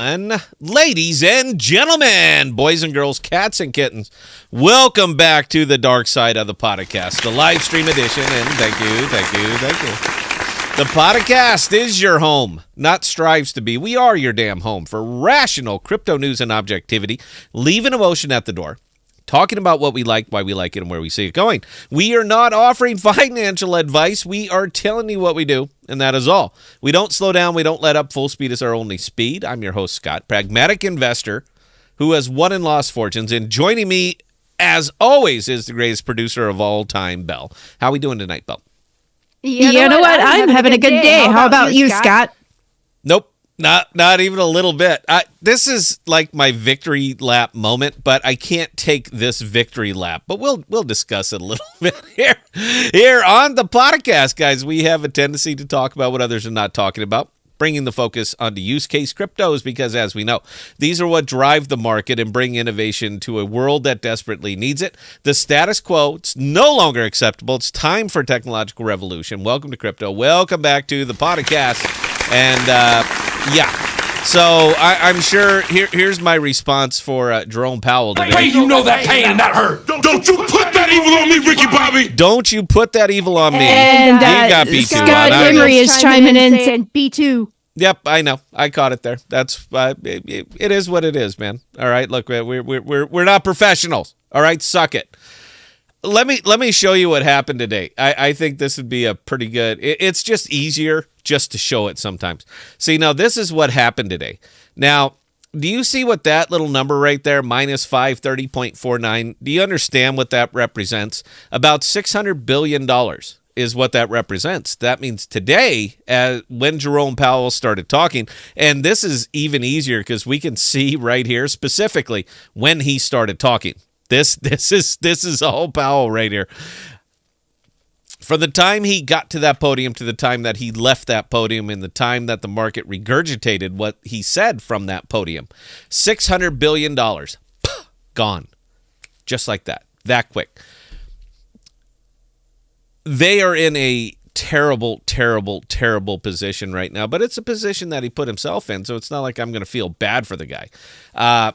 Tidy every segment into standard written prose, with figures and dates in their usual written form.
everyone. Ladies and gentlemen, boys and girls, cats and kittens, welcome back to the dark side of the podcast, the live stream edition, and thank you. The Podocast is your home, not strives to be. We are your damn home for rational crypto news and objectivity, leaving emotion at the door. Talking about what we like, why we like it, and where we see it going. We are not offering financial advice. We are telling you what we do, and that is all. We don't slow down. We don't let up. Full speed is our only speed. I'm your host, Scott, pragmatic investor who has won and lost fortunes. And joining me, as always, is the greatest producer of all time, Belle. How are we doing tonight, Belle? You know what? I'm having a good day. How about you, Scott? Nope. Not even a little bit. This is like my victory lap moment, but I can't take this victory lap. But we'll discuss it a little bit here on the podcast, guys. We have a tendency to talk about what others are not talking about, bringing the focus onto use case cryptos because, as we know, these are what drive the market and bring innovation to a world that desperately needs it. The status quo, it's no longer acceptable. It's time for technological revolution. Welcome to crypto. Welcome back to the podcast. And yeah, so I'm sure here's my response for Jerome Powell today. Hey, you know that pain and that hurt. Don't you put that evil on me, Ricky Bobby. Don't you put that evil on me. And you got B2 Scott Emery is chiming in saying B2. Yep, I know. I caught it there. That's it is what it is, man. All right, look, we're not professionals. All right, suck it. Let me show you what happened today. I think this would be a pretty good. It's just easier just to show it sometimes. See, now this is what happened today. Now, do you see what that little number right there, minus 530.49? Do you understand what that represents? About $600 billion is what that represents. That means today, when Jerome Powell started talking, and this is even easier because we can see right here specifically when he started talking. This is all Powell right here. From the time he got to that podium to the time that he left that podium and the time that the market regurgitated what he said from that podium, $600 billion gone. Just like that quick. They are in a terrible, terrible, terrible position right now, but it's a position that he put himself in, so it's not like I'm going to feel bad for the guy.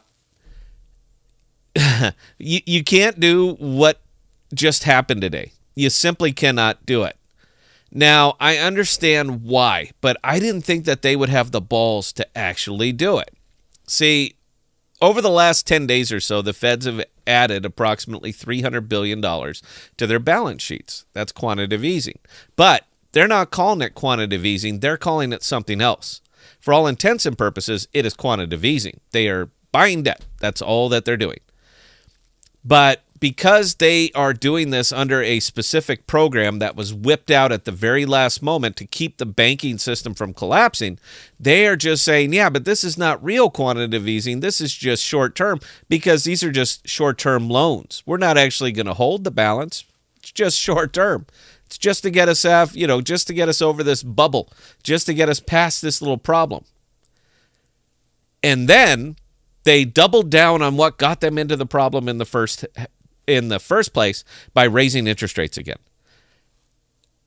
You can't do what just happened today. You simply cannot do it. Now, I understand why, but I didn't think that they would have the balls to actually do it. See, over the last 10 days or so, the feds have added approximately $300 billion to their balance sheets. That's quantitative easing. But they're not calling it quantitative easing. They're calling it something else. For all intents and purposes, it is quantitative easing. They are buying debt. That's all that they're doing. But because they are doing this under a specific program that was whipped out at the very last moment to keep the banking system from collapsing, they are just saying, yeah, but this is not real quantitative easing. This is just short-term because these are just short-term loans. We're not actually going to hold the balance. It's just short-term. It's just to get us just to get us over this bubble, just to get us past this little problem. And then they doubled down on what got them into the problem in the first place by raising interest rates again.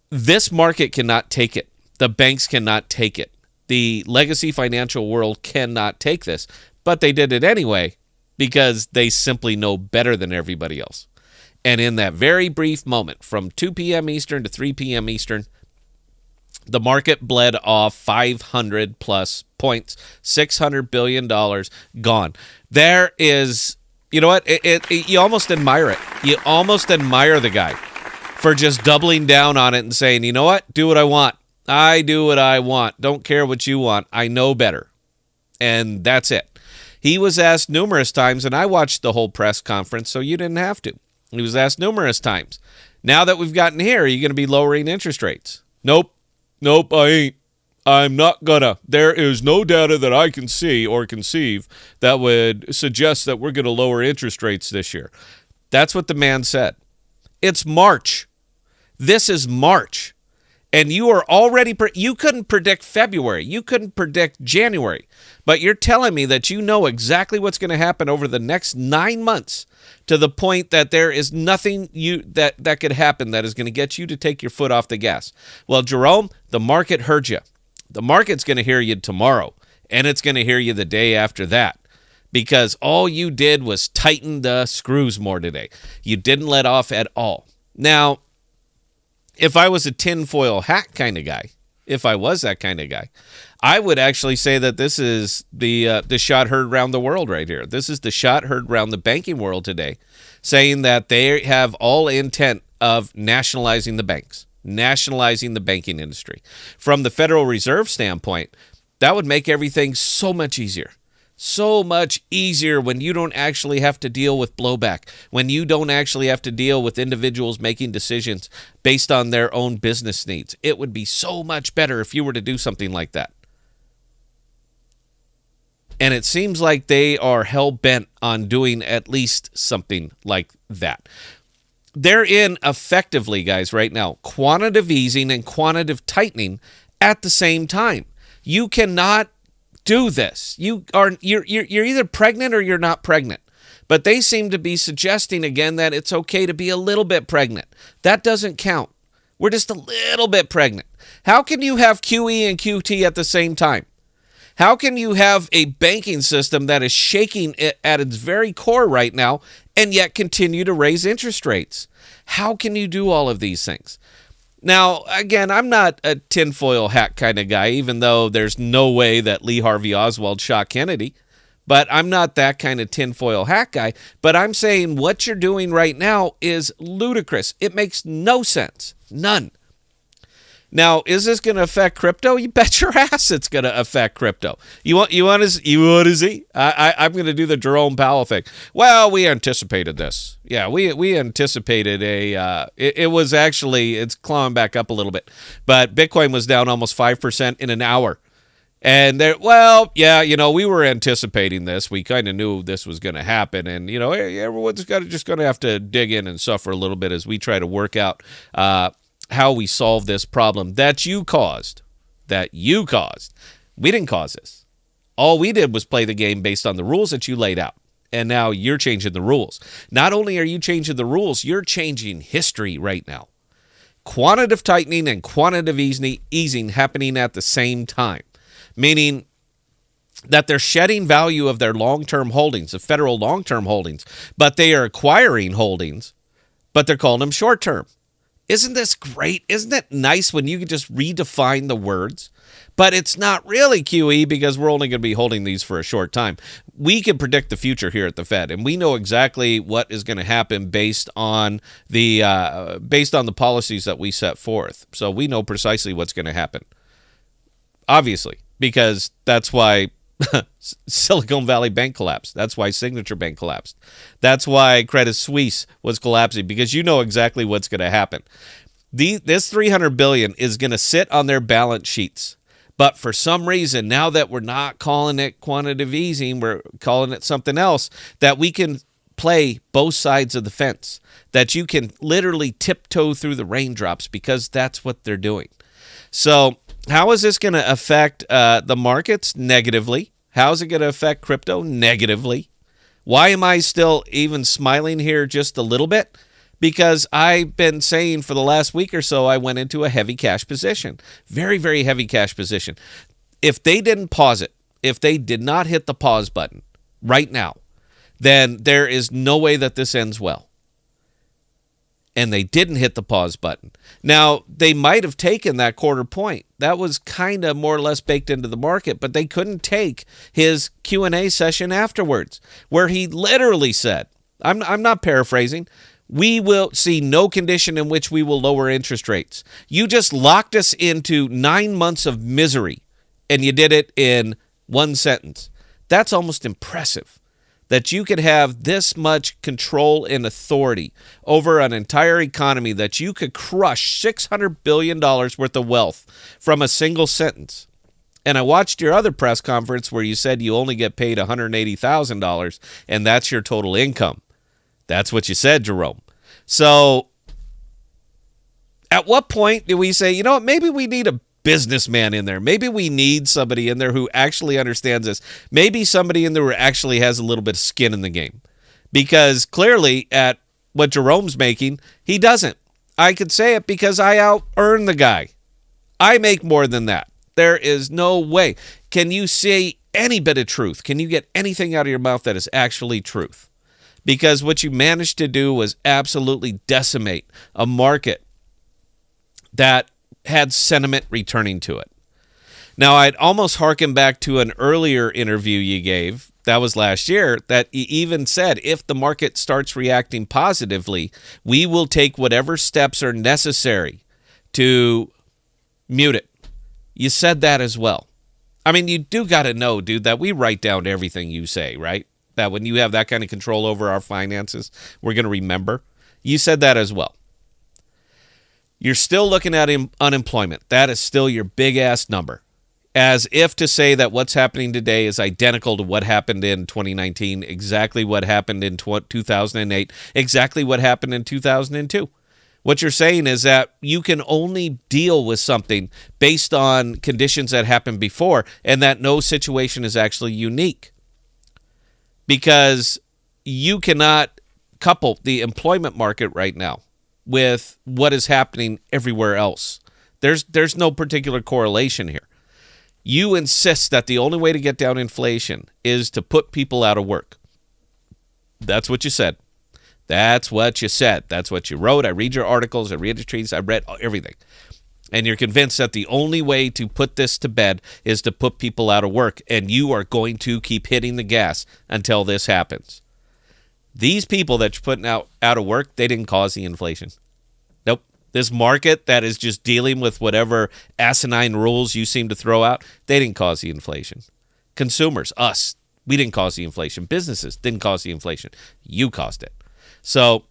This market cannot take it. The banks cannot take it. The legacy financial world cannot take this. But they did it anyway because they simply know better than everybody else. And in that very brief moment, from 2 p.m. Eastern to 3 p.m. Eastern, the market bled off 500 plus points, $600 billion gone. There is, you know what? You almost admire it. You almost admire the guy for just doubling down on it and saying, you know what? Do what I want. I do what I want. Don't care what you want. I know better. And that's it. He was asked numerous times, and I watched the whole press conference, so you didn't have to. He was asked numerous times. Now that we've gotten here, are you going to be lowering interest rates? Nope, I ain't. I'm not gonna. There is no data that I can see or conceive that would suggest that we're going to lower interest rates this year. That's what the man said. It's March. This is March. And you are already, you couldn't predict February. You couldn't predict January. But you're telling me that you know exactly what's going to happen over the next 9 months to the point that there is nothing that could happen that is going to get you to take your foot off the gas. Well, Jerome, the market heard you. The market's going to hear you tomorrow. and it's going to hear you the day after that. Because all you did was tighten the screws more today. You didn't let off at all. Now, if I was a tinfoil hat kind of guy, if I was that kind of guy, I would actually say that this is the shot heard around the world right here. This is the shot heard around the banking world today, saying that they have all intent of nationalizing the banks, nationalizing the banking industry. From the Federal Reserve standpoint, that would make everything so much easier. So much easier when you don't actually have to deal with blowback, when you don't actually have to deal with individuals making decisions based on their own business needs. It would be so much better if you were to do something like that. And it seems like they are hell-bent on doing at least something like that. They're in effectively, guys, right now, quantitative easing and quantitative tightening at the same time. You cannot do this. You're either pregnant or you're not pregnant. But they seem to be suggesting again that it's okay to be a little bit pregnant. That doesn't count. We're just a little bit pregnant. How can you have QE and QT at the same time? How can you have a banking system that is shaking at its very core right now and yet continue to raise interest rates? How can you do all of these things? Now, again, I'm not a tinfoil hat kind of guy, even though there's no way that Lee Harvey Oswald shot Kennedy. But I'm not that kind of tinfoil hat guy. But I'm saying what you're doing right now is ludicrous. It makes no sense. None. Now, is this going to affect crypto? You bet your ass it's going to affect crypto. You want to see? I'm going to do the Jerome Powell thing. Well, we anticipated this. Yeah, we anticipated it was actually, it's clawing back up a little bit. But Bitcoin was down almost 5% in an hour. And we were anticipating this. We kind of knew this was going to happen. And, everyone's just going to have to dig in and suffer a little bit as we try to work out how we solve this problem that you caused. We didn't cause this. All we did was play the game based on the rules that you laid out. And now you're changing the rules. Not only are you changing the rules, you're changing history right now. Quantitative tightening and quantitative easing happening at the same time. Meaning that they're shedding value of their long-term holdings, the federal long-term holdings, but they are acquiring holdings, but they're calling them short-term. Isn't this great? Isn't it nice when you can just redefine the words? But it's not really QE because we're only going to be holding these for a short time. We can predict the future here at the Fed, and we know exactly what is going to happen based on the policies that we set forth. So we know precisely what's going to happen. Obviously, because that's why Silicon Valley Bank collapsed. That's why Signature Bank collapsed. That's why Credit Suisse was collapsing, because you know exactly what's going to happen. This $300 billion is going to sit on their balance sheets. But for some reason, now that we're not calling it quantitative easing, we're calling it something else, that we can play both sides of the fence, that you can literally tiptoe through the raindrops, because that's what they're doing. So how is this going to affect the markets? Negatively. How is it going to affect crypto? Negatively. Why am I still even smiling here just a little bit? Because I've been saying for the last week or so, I went into a heavy cash position. Very, very heavy cash position. If they didn't pause it, if they did not hit the pause button right now, then there is no way that this ends well. And they didn't hit the pause button. Now, they might have taken that quarter point. That was kind of more or less baked into the market, but they couldn't take his Q&A session afterwards, where he literally said, I'm not paraphrasing, we will see no condition in which we will lower interest rates. You just locked us into 9 months of misery, and you did it in one sentence. That's almost impressive. That you could have this much control and authority over an entire economy, that you could crush $600 billion worth of wealth from a single sentence. And I watched your other press conference where you said you only get paid $180,000, and that's your total income. That's what you said, Jerome. So at what point do we say, you know what, maybe we need a businessman in there. Maybe we need somebody in there who actually understands this. Maybe somebody in there who actually has a little bit of skin in the game. Because clearly at what Jerome's making, he doesn't. I could say it because I out-earn the guy. I make more than that. There is no way. Can you say any bit of truth? Can you get anything out of your mouth that is actually truth? Because what you managed to do was absolutely decimate a market that had sentiment returning to it. Now, I'd almost harken back to an earlier interview you gave, that was last year, that you even said, if the market starts reacting positively, we will take whatever steps are necessary to mute it. You said that as well. I mean, you do got to know, dude, that we write down everything you say, right? That when you have that kind of control over our finances, we're going to remember. You said that as well. You're still looking at unemployment. That is still your big-ass number. As if to say that what's happening today is identical to what happened in 2019, exactly what happened in 2008, exactly what happened in 2002. What you're saying is that you can only deal with something based on conditions that happened before, and that no situation is actually unique. Because you cannot couple the employment market right now with what is happening everywhere else. There's no particular correlation here. You insist that the only way to get down inflation is to put people out of work. That's what you said. That's what you said. That's what you wrote. I read your articles. I read your treats. I read everything. And you're convinced that the only way to put this to bed is to put people out of work. And you are going to keep hitting the gas until this happens. These people that you're putting out of work, they didn't cause the inflation. Nope. This market that is just dealing with whatever asinine rules you seem to throw out, they didn't cause the inflation. Consumers, us, we didn't cause the inflation. Businesses didn't cause the inflation. You caused it. So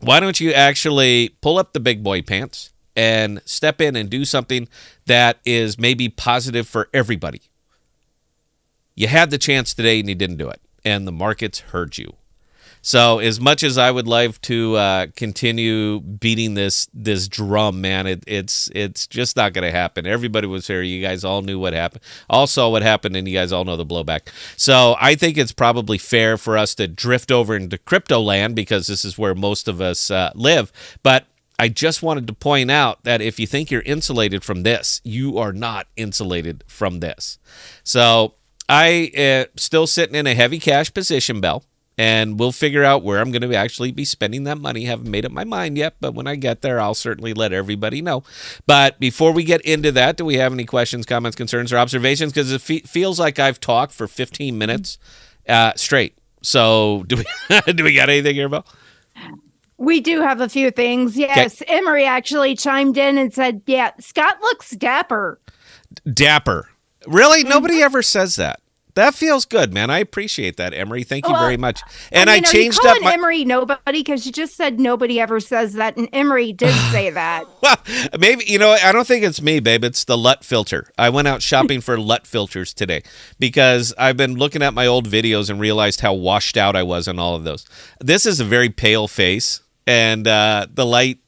why don't you actually pull up the big boy pants and step in and do something that is maybe positive for everybody? You had the chance today and you didn't do it, and the markets heard you. So as much as I would love to continue beating this drum, man, it's just not going to happen. Everybody was here. You guys all knew what happened. All saw what happened, and you guys all know the blowback. So I think it's probably fair for us to drift over into crypto land because this is where most of us live. But I just wanted to point out that if you think you're insulated from this, you are not insulated from this. So I still sitting in a heavy cash position, Bell. And we'll figure out where I'm going to actually be spending that money. Haven't made up my mind yet, but when I get there, I'll certainly let everybody know. But before we get into that, do we have any questions, comments, concerns, or observations? Because it feels like I've talked for 15 minutes straight. So do we got anything here, Bill? We do have a few things. Yes, okay. Emery actually chimed in and said, yeah, Scott looks dapper. Dapper. Really? Mm-hmm. Nobody ever says that. That feels good, man. I appreciate that, Emery. Thank you very much. And I changed up my... Emery nobody because you just said nobody ever says that, and Emery did say that. Well, maybe, I don't think it's me, babe. It's the Lut Filter. I went out shopping for Lut Filters today because I've been looking at my old videos and realized how washed out I was on all of those. This is a very pale face, and the light,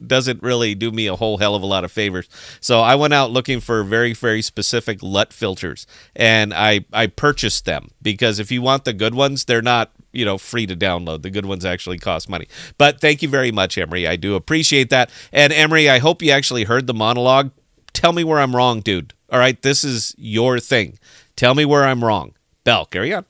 doesn't really do me a whole hell of a lot of favors. So I went out looking for very, very specific Lut filters, and I purchased them because if you want the good ones, they're not, free to download. The good ones actually cost money. But thank you very much, Emery. I do appreciate that. And Emery, I hope you actually heard the monologue. Tell me where I'm wrong, dude. All right, this is your thing. Tell me where I'm wrong. Bell, carry on.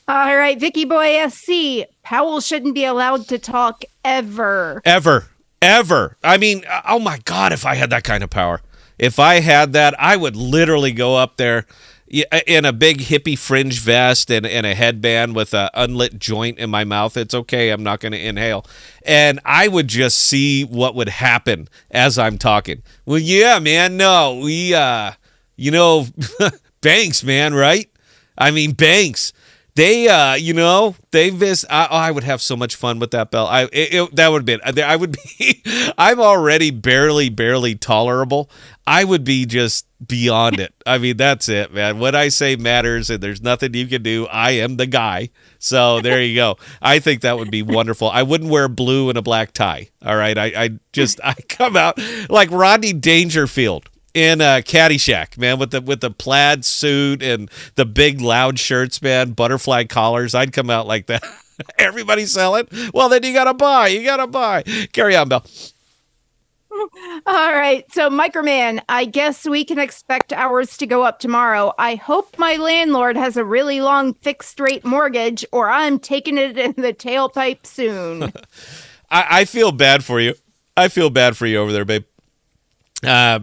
All right, Vicky Boy SC. Powell shouldn't be allowed to talk ever. Ever. I mean, oh my God, if I had that kind of power. If I had that, I would literally go up there in a big hippie fringe vest and a headband with an unlit joint in my mouth. It's okay, I'm not going to inhale. And I would just see what would happen as I'm talking. Well, yeah, man, no, we, banks, man, right? I mean, banks. They, I would have so much fun with that, Bell. That would be, I'm already barely tolerable. I would be just beyond it. I mean, that's it, man. What I say matters, and there's nothing you can do. I am the guy. So there you go. I think that would be wonderful. I wouldn't wear blue and a black tie. All right. I come out like Rodney Dangerfield in Caddyshack, man, with the plaid suit and the big loud shirts, man, butterfly collars. I'd come out like that. Everybody selling? Well, then you gotta buy. Carry on, Bell. All right. So, Microman, I guess we can expect ours to go up tomorrow. I hope my landlord has a really long fixed rate mortgage, or I'm taking it in the tailpipe soon. I feel bad for you. I feel bad for you over there, babe.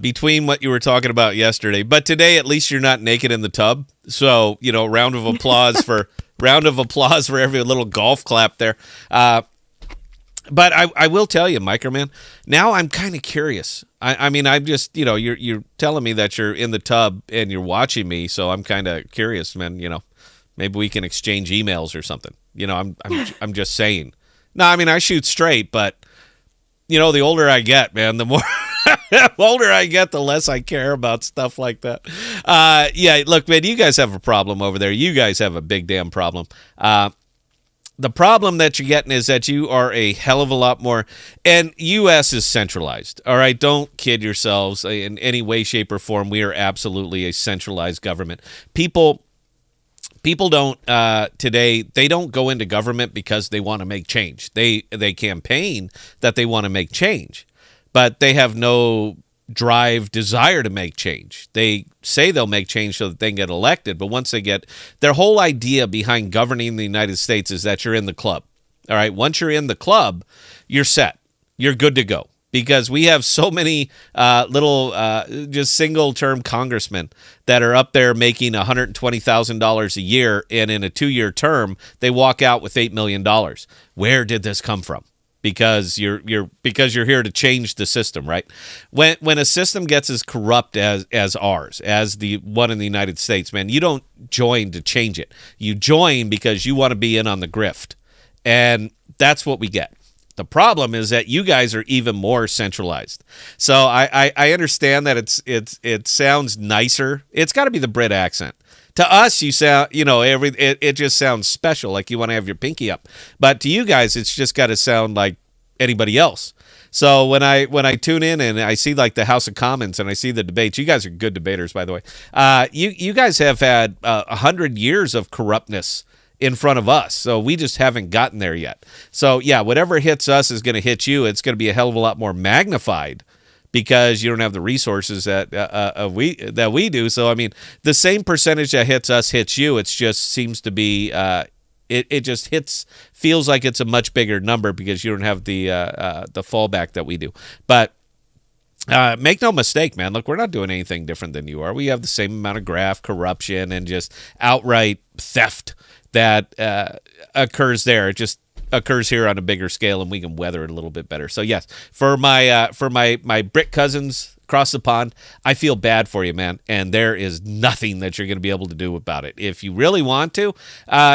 Between what you were talking about yesterday, but today at least you're not naked in the tub. So, round of applause for every little golf clap there. But I will tell you, Microman, now I'm kind of curious. I mean, I'm just, you're telling me that you're in the tub and you're watching me, so I'm kind of curious, man. Maybe we can exchange emails or something. I'm just saying. No, I mean, I shoot straight, but the older I get, man, the more the older I get, the less I care about stuff like that. Yeah, look, man, you guys have a problem over there. You guys have a big damn problem. The problem that you're getting is that you are a hell of a lot more, and U.S. is centralized. All right, don't kid yourselves in any way, shape, or form. We are absolutely a centralized government. People don't today. They don't go into government because they want to make change. They campaign that they want to make change, but they have no desire to make change. They say they'll make change so that they can get elected, but once they get, their whole idea behind governing the United States is that you're in the club. All right, once you're in the club, you're set. You're good to go. Because we have so many little just single-term congressmen that are up there making $120,000 a year, and in a 2-year term, they walk out with $8 million. Where did this come from? Because you're here to change the system, right? When a system gets as corrupt as ours, as the one in the United States, man, you don't join to change it. You join because you want to be in on the grift, and that's what we get. The problem is that you guys are even more centralized. So I understand that it sounds nicer. It's got to be the Brit accent. To us, you sound, it just sounds special, like you want to have your pinky up. But to you guys, it's just got to sound like anybody else. So when I tune in and I see like the House of Commons and I see the debates, you guys are good debaters, by the way. You guys have had 100 years of corruptness in front of us, so we just haven't gotten there yet. So yeah, whatever hits us is going to hit you. It's going to be a hell of a lot more magnified because you don't have the resources that we do. So I mean, the same percentage that hits us hits you. It just seems to be it just feels like it's a much bigger number because you don't have the fallback that we do. But make no mistake, man. Look, we're not doing anything different than you are. We have the same amount of graft, corruption, and just outright theft that occurs there. It just occurs here on a bigger scale, and we can weather it a little bit better. So yes, for my Brit cousins across the pond, I feel bad for you, man. And there is nothing that you're going to be able to do about it. If you really want to,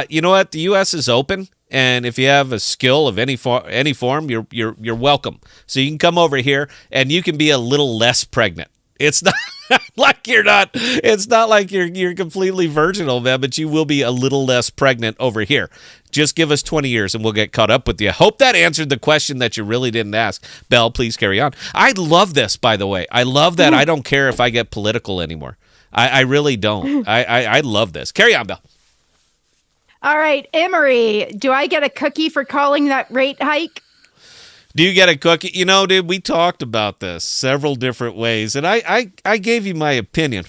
you know what? The U.S. is open, and if you have a skill of any form, you're welcome. So you can come over here, and you can be a little less pregnant. It's not like it's not like you're completely virginal, man, but you will be a little less pregnant over here. Just give us 20 years and we'll get caught up with you. Hope that answered the question that you really didn't ask. Belle, please carry on. I love this, by the way. I love that I don't care if I get political anymore. I really don't. I love this. Carry on, Belle. All right, Emery, do I get a cookie for calling that rate hike? Do you get a cookie? Dude, we talked about this several different ways, and I gave you my opinion.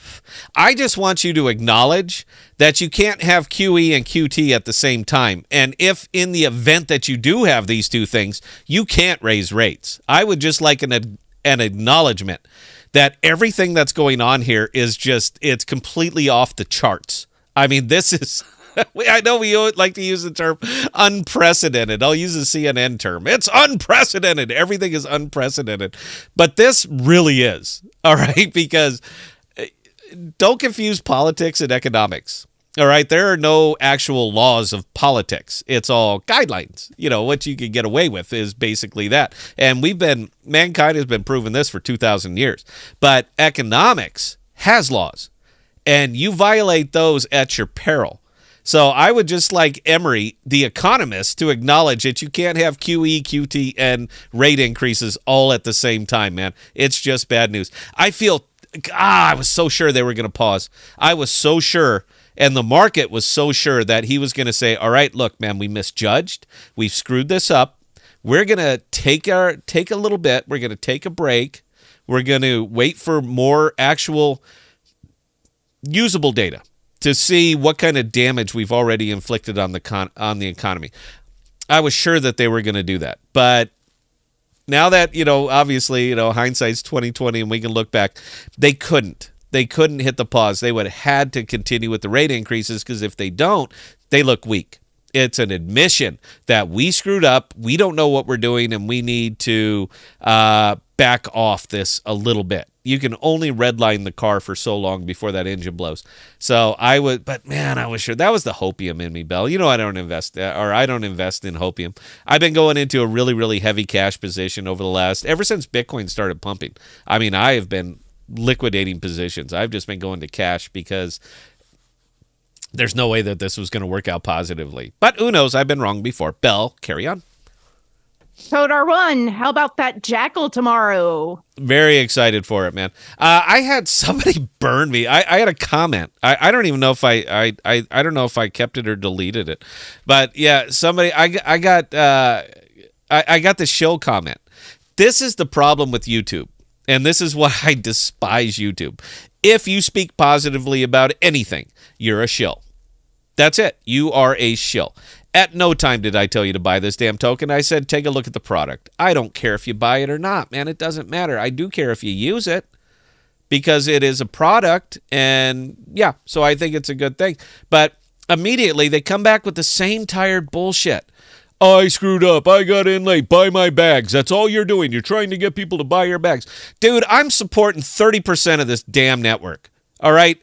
I just want you to acknowledge that you can't have QE and QT at the same time. And if in the event that you do have these two things, you can't raise rates. I would just like an acknowledgement that everything that's going on here is it's completely off the charts. I mean, this is... I know we like to use the term unprecedented. I'll use the CNN term. It's unprecedented. Everything is unprecedented. But this really is, all right? Because don't confuse politics and economics, all right? There are no actual laws of politics. It's all guidelines. What you can get away with is basically that. And mankind has been proving this for 2,000 years. But economics has laws, and you violate those at your peril. So I would just like Emery, the economist, to acknowledge that you can't have QE, QT, and rate increases all at the same time, man. It's just bad news. I was so sure they were going to pause. I was so sure, and the market was so sure that he was going to say, all right, look, man, we misjudged. We've screwed this up. we're going to take a little bit. We're going to take a break. We're going to wait for more actual usable data to see what kind of damage we've already inflicted on the economy. I was sure that they were going to do that. But now that, obviously, hindsight's 2020 and we can look back, they couldn't. They couldn't hit the pause. They would have had to continue with the rate increases because if they don't, they look weak. It's an admission that we screwed up. We don't know what we're doing, and we need to back off this a little bit. You can only redline the car for so long before that engine blows. So I was sure. That was the hopium in me, Bell. I don't invest in hopium. I've been going into a really, really heavy cash position ever since Bitcoin started pumping. I mean, I have been liquidating positions. I've just been going to cash because there's no way that this was going to work out positively. But who knows? I've been wrong before. Bell, carry on. Podar One, how about that Jackal tomorrow? Very excited for it, man. I had somebody burn me. I had a comment. I don't even know if I don't know if I kept it or deleted it. But yeah, somebody I got the shill comment. This is the problem with YouTube, and this is why I despise YouTube. If you speak positively about anything, you're a shill. That's it. You are a shill. At no time did I tell you to buy this damn token. I said, take a look at the product. I don't care if you buy it or not, man. It doesn't matter. I do care if you use it because it is a product. And yeah, so I think it's a good thing. But immediately they come back with the same tired bullshit. I screwed up. I got in late. Buy my bags. That's all you're doing. You're trying to get people to buy your bags. Dude, I'm supporting 30% of this damn network. All right?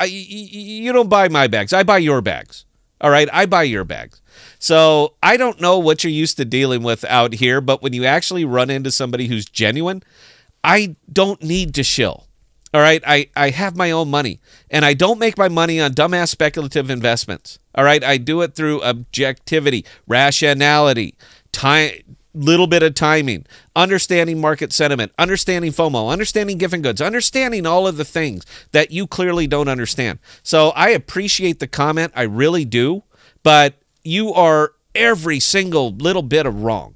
You don't buy my bags. I buy your bags. All right? I buy your bags. So I don't know what you're used to dealing with out here, but when you actually run into somebody who's genuine, I don't need to shill. All right? I have my own money, and I don't make my money on dumbass speculative investments. All right? I do it through objectivity, rationality, little bit of timing, understanding market sentiment, understanding FOMO, understanding given goods, understanding all of the things that you clearly don't understand. So I appreciate the comment. I really do. But you are every single little bit of wrong.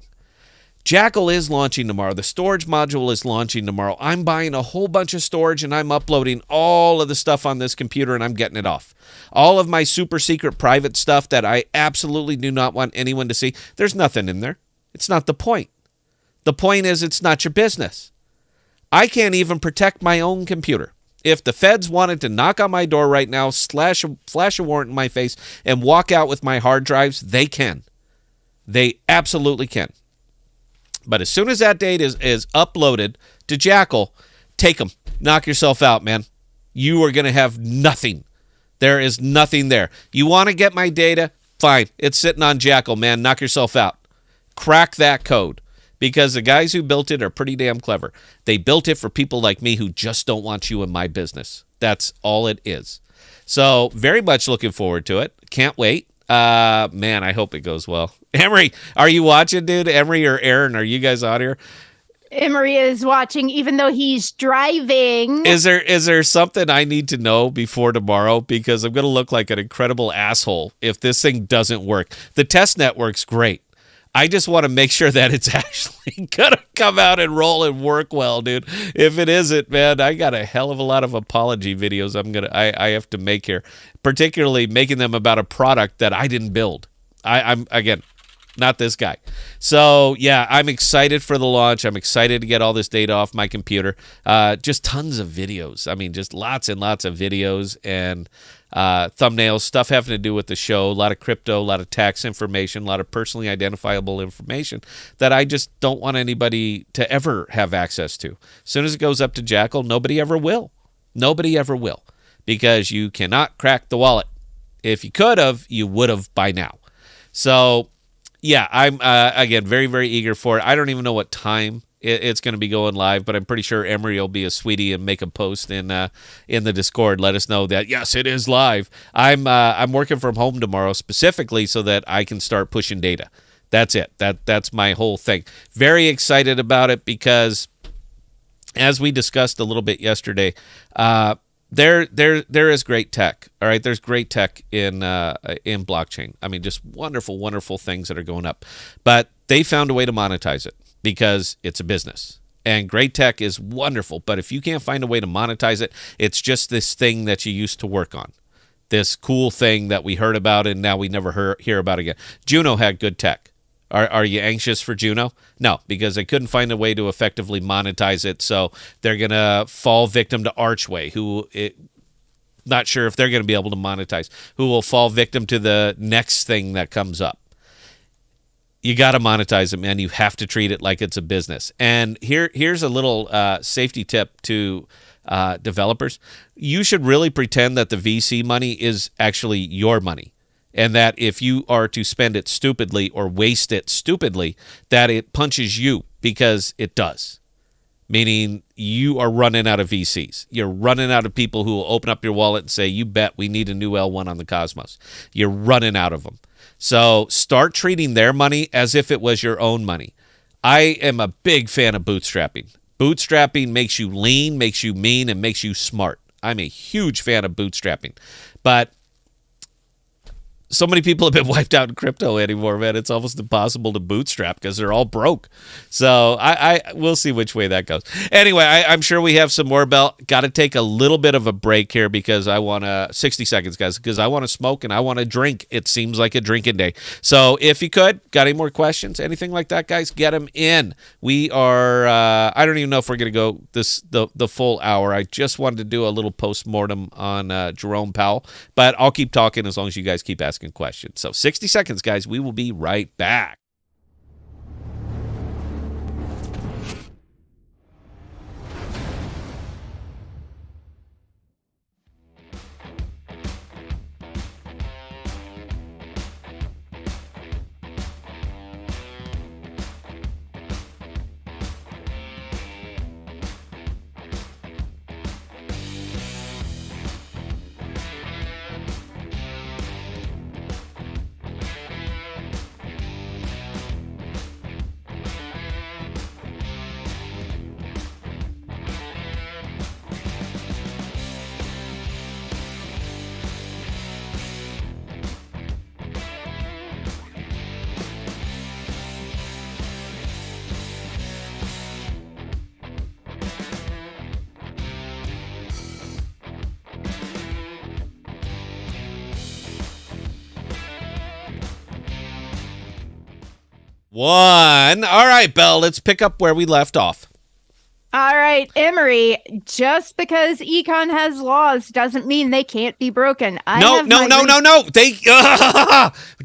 Jackal is launching tomorrow. The storage module is launching tomorrow. I'm buying a whole bunch of storage and I'm uploading all of the stuff on this computer and I'm getting it off. All of my super secret private stuff that I absolutely do not want anyone to see, there's nothing in there. It's not the point. The point is it's not your business. I can't even protect my own computer. If the feds wanted to knock on my door right now, flash a warrant in my face, and walk out with my hard drives, they can. They absolutely can. But as soon as that data is uploaded to Jackal, take them. Knock yourself out, man. You are going to have nothing. There is nothing there. You want to get my data? Fine. It's sitting on Jackal, man. Knock yourself out. Crack that code. Because the guys who built it are pretty damn clever. They built it for people like me who just don't want you in my business. That's all it is. So very much looking forward to it. Can't wait. Man, I hope it goes well. Emery, are you watching, dude? Emery or Aaron, are you guys out here? Emery is watching, even though he's driving. Is there something I need to know before tomorrow? Because I'm going to look like an incredible asshole if this thing doesn't work. The test network's great. I just want to make sure that it's actually going to come out and roll and work well, dude. If it isn't, man, I got a hell of a lot of apology videos I have to make here, particularly making them about a product that I didn't build. I'm again, not this guy. So, yeah, I'm excited for the launch. I'm excited to get all this data off my computer. Just tons of videos. I mean, just lots and lots of videos and thumbnails, stuff having to do with the show, a lot of crypto, a lot of tax information, a lot of personally identifiable information that I just don't want anybody to ever have access to. As soon as it goes up to Jackal, nobody ever will. Nobody ever will, because you cannot crack the wallet. If you could have, you would have by now. So, yeah, I'm, again, very, very eager for it. I don't even know what time it's going to be going live, but I'm pretty sure Emery will be a sweetie and make a post in the Discord. Let us know that, yes, it is live. I'm working from home tomorrow specifically so that I can start pushing data. That's it. That's my whole thing. Very excited about it because, as we discussed a little bit yesterday, there is great tech. All right, there's great tech in blockchain. I mean, just wonderful, wonderful things that are going up. But they found a way to monetize it because it's a business. And great tech is wonderful, but if you can't find a way to monetize it, it's just this thing that you used to work on. This cool thing that we heard about and now we never hear about again. Juno had good tech. Are you anxious for Juno? No, because they couldn't find a way to effectively monetize it, so they're going to fall victim to Archway, not sure if they're going to be able to monetize, who will fall victim to the next thing that comes up. You got to monetize it, man. You have to treat it like it's a business. And here's a little safety tip to developers. You should really pretend that the VC money is actually your money, and that if you are to spend it stupidly or waste it stupidly, that it punches you, because it does. Meaning you are running out of VCs. You're running out of people who will open up your wallet and say, you bet we need a new L1 on the Cosmos. You're running out of them. So start treating their money as if it was your own money. I am a big fan of bootstrapping. Bootstrapping makes you lean, makes you mean, and makes you smart. I'm a huge fan of bootstrapping. But so many people have been wiped out in crypto anymore, man. It's almost impossible to bootstrap because they're all broke. So we'll see which way that goes. Anyway, I'm sure we have some more, Bell. Got to take a little bit of a break here because I want to, 60 seconds, guys, because I want to smoke and I want to drink. It seems like a drinking day. So if you could, got any more questions, anything like that, guys, get them in. We are, I don't even know if we're going to go the full hour. I just wanted to do a little post-mortem on Jerome Powell, but I'll keep talking as long as you guys keep asking questions. So 60 seconds, guys. We will be right back. One. All right, Belle, let's pick up where we left off. All right, Emery, just because econ has laws doesn't mean they can't be broken. No.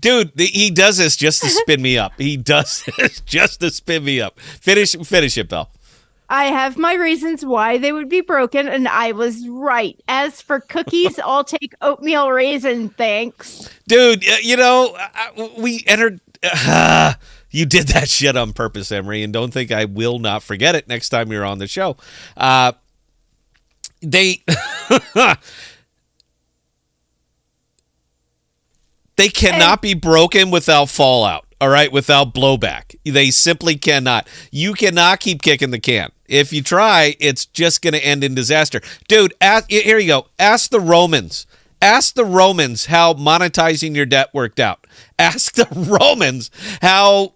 Dude, he does this just to spin me up. He does this just to spin me up. Finish it, Belle. I have my reasons why they would be broken, and I was right. As for cookies, I'll take oatmeal raisin, thanks. Dude, we entered... you did that shit on purpose, Emery, and don't think I will not forget it next time you're on the show. They cannot be broken without fallout, all right, without blowback. They simply cannot. You cannot keep kicking the can. If you try, it's just going to end in disaster. Dude, here you go. Ask the Romans. Ask the Romans how monetizing your debt worked out. Ask the Romans how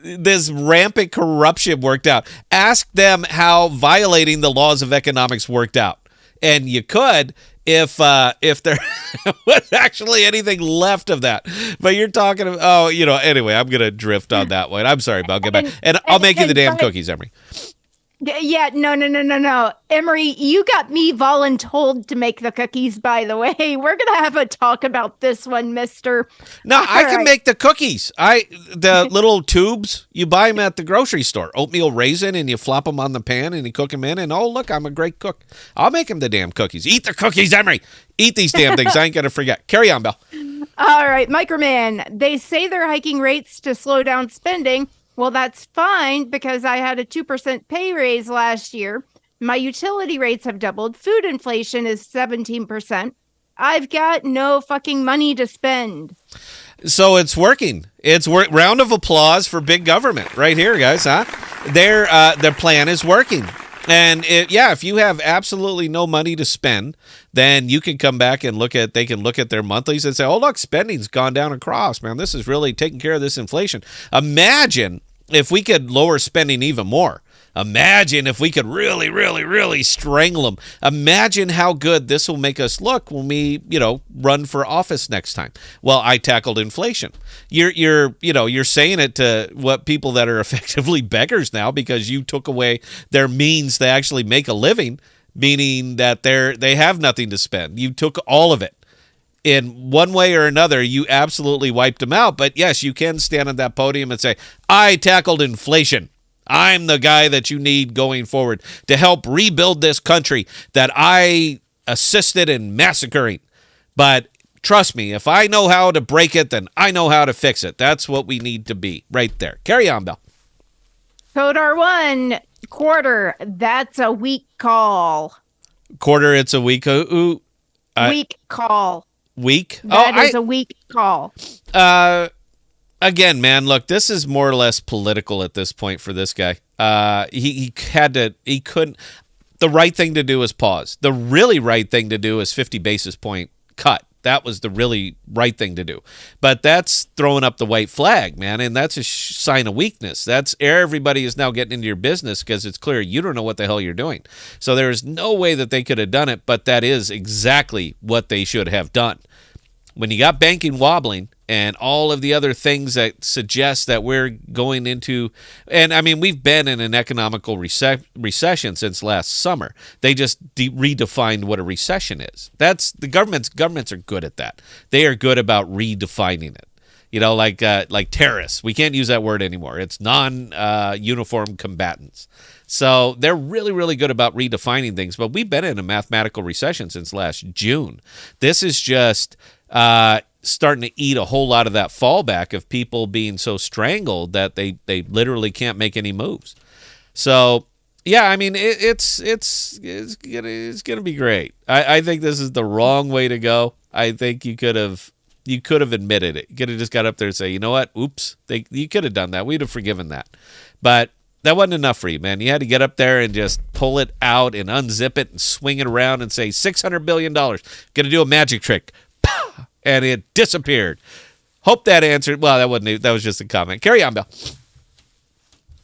this rampant corruption worked out. Ask them how violating the laws of economics worked out. And you could if there was actually anything left of that. But you're talking about, anyway, I'm going to drift on that one. I'm sorry, but I'll get back. And I'll make you the damn cookies, Emery. Yeah, no. Emery, you got me voluntold to make the cookies, by the way. We're going to have a talk about this one, mister. No, I can make the cookies. The little tubes, you buy them at the grocery store. Oatmeal raisin, and you flop them on the pan, and you cook them in, and oh, look, I'm a great cook. I'll make them the damn cookies. Eat the cookies, Emery. Eat these damn things. I ain't going to forget. Carry on, Belle. All right, Microman. They say they're hiking rates to slow down spending. Well, that's fine because I had a 2% pay raise last year. My utility rates have doubled. Food inflation is 17%. I've got no fucking money to spend. So it's working. Round of applause for big government right here, guys, huh? Their plan is working. And if you have absolutely no money to spend, then you can come back and they can look at their monthlies and say, oh, look, spending's gone down across, man. This is really taking care of this inflation. Imagine if we could lower spending even more. Imagine if we could really, really, really strangle them. Imagine how good this will make us look when we, run for office next time. Well, I tackled inflation. You're saying it to what people that are effectively beggars now because you took away their means to actually make a living, meaning that they have nothing to spend. You took all of it. In one way or another, you absolutely wiped them out. But yes, you can stand on that podium and say, I tackled inflation. I'm the guy that you need going forward to help rebuild this country that I assisted in massacring. But trust me, if I know how to break it, then I know how to fix it. That's what we need to be right there. Carry on, Bill. Code R1, quarter. That's a weak call. Quarter, it's a weak. Weak call. Weak? That is a weak call. Again, man, look, this is more or less political at this point for this guy. He couldn't. The right thing to do is pause. The really right thing to do is 50 basis point cut. That was the really right thing to do. But that's throwing up the white flag, man, and that's a sign of weakness. That's everybody is now getting into your business because it's clear you don't know what the hell you're doing. So there is no way that they could have done it, but that is exactly what they should have done. When you got banking wobbling and all of the other things that suggest that we're going into, and I mean, we've been in an economical recession since last summer. They just redefined what a recession is. That's the governments are good at that. They are good about redefining it. Like terrorists. We can't use that word anymore. It's non-uniform combatants. So they're really, really good about redefining things. But we've been in a mathematical recession since last June. This is just starting to eat a whole lot of that fallback of people being so strangled that they literally can't make any moves. So yeah, I mean it's gonna be great. I think this is the wrong way to go. I think you could have admitted it. You could have just got up there and say, you know what? Oops. You could have done that. We'd have forgiven that. But that wasn't enough for you, man. You had to get up there and just pull it out and unzip it and swing it around and say $600 billion. Going to do a magic trick. And it disappeared. Hope that answered. Well, that was just a comment. Carry on, Bill.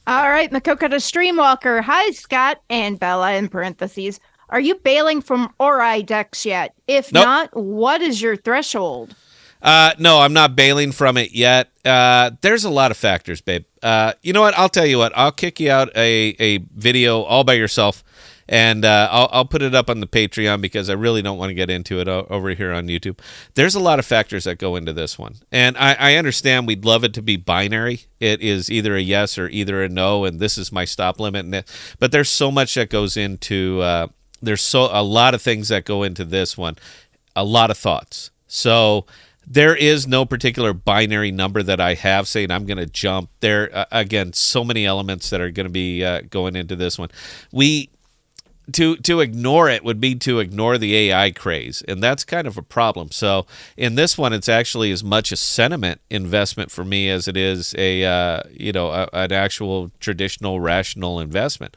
All right, Makoka to Streamwalker. Hi, Scott and Bella in parentheses. Are you bailing from Ori Decks yet? If Nope. not, what is your threshold? No, I'm not bailing from it yet. There's a lot of factors, babe. You know what? I'll tell you what. I'll kick you out a video all by yourself, and I'll put it up on the Patreon because I really don't want to get into it over here on YouTube. There's a lot of factors that go into this one, and I understand we'd love it to be binary. It is either a yes or either a no, and this is my stop limit. But there's so much that goes into. There's a lot of things that go into this one. A lot of thoughts. So. There is no particular binary number that I have saying I'm going to jump. There, again, so many elements that are going to be going into this one. To ignore it would be to ignore the AI craze, and that's kind of a problem. So in this one, it's actually as much a sentiment investment for me as it is an actual traditional rational investment.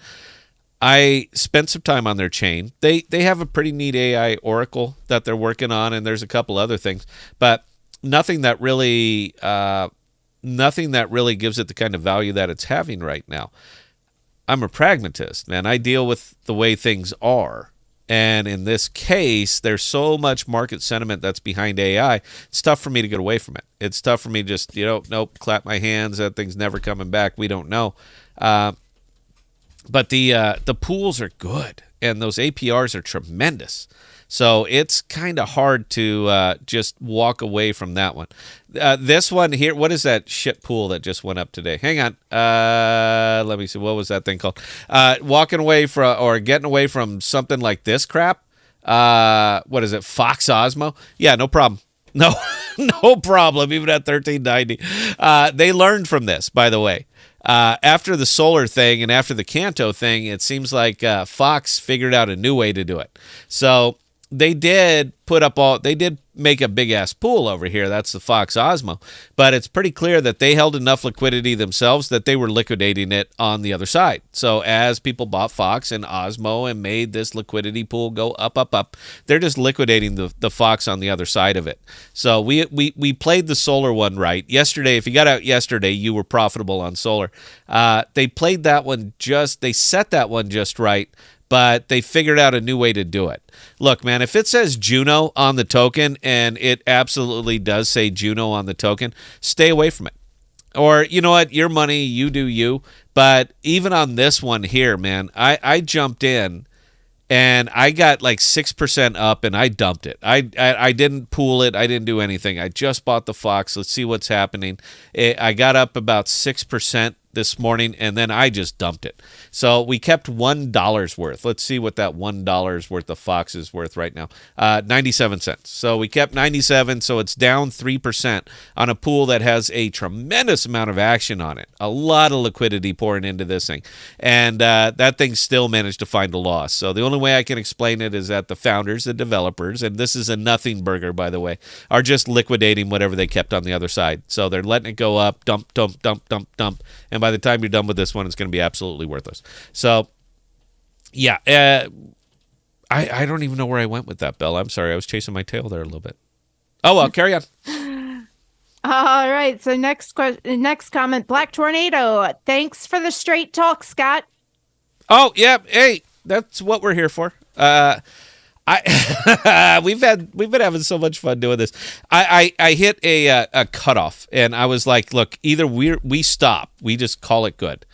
I spent some time on their chain. They have a pretty neat AI oracle that they're working on, and there's a couple other things, but nothing that really gives it the kind of value that it's having right now. I'm a pragmatist, man. I deal with the way things are, and in this case, there's so much market sentiment that's behind AI. It's tough for me to get away from it. It's tough for me to just nope, clap my hands. That thing's never coming back. We don't know. But the pools are good, and those APRs are tremendous. So it's kind of hard to just walk away from that one. This one here, what is that shit pool that just went up today? Hang on. Let me see. What was that thing called? Walking away from or getting away from something like this crap. What is it? Fox Osmo? Yeah, no problem. No, no problem. Even at 1390. They learned from this, by the way. After the solar thing and after the Canto thing, it seems like Fox figured out a new way to do it. So they did make a big ass pool over here. That's the Fox Osmo. But it's pretty clear that they held enough liquidity themselves that they were liquidating it on the other side. So as people bought Fox and Osmo and made this liquidity pool go up, up, up, they're just liquidating the Fox on the other side of it. So we played the solar one right. Yesterday, if you got out yesterday, you were profitable on solar. They played that one they set that one just right, but they figured out a new way to do it. Look, man, if it says Juno on the token, and it absolutely does say Juno on the token, stay away from it. Or, you know what, your money, you do you. But even on this one here, man, I jumped in, and I got like 6% up, and I dumped it. I didn't pool it. I didn't do anything. I just bought the Fox. Let's see what's happening. I got up about 6% this morning, and then I just dumped it. So we kept $1 worth. Let's see what that $1 worth of Fox is worth right now. 97 cents. So we kept 97, so it's down 3% on a pool that has a tremendous amount of action on it. A lot of liquidity pouring into this thing. And that thing still managed to find a loss. So the only way I can explain it is that the founders, the developers, and this is a nothing burger, by the way, are just liquidating whatever they kept on the other side. So they're letting it go up, dump, dump, dump, dump, dump. And by the time you're done with this one, it's going to be absolutely worthless. So, yeah, I don't even know where I went with that, Bell. I'm sorry. I was chasing my tail there a little bit. Oh, well, carry on. All right. So next comment, Black Tornado. Thanks for the straight talk, Scott. Oh, yeah. Hey, that's what we're here for. We've been having so much fun doing this. I hit a cutoff, and I was like, look, either we stop, we just call it good,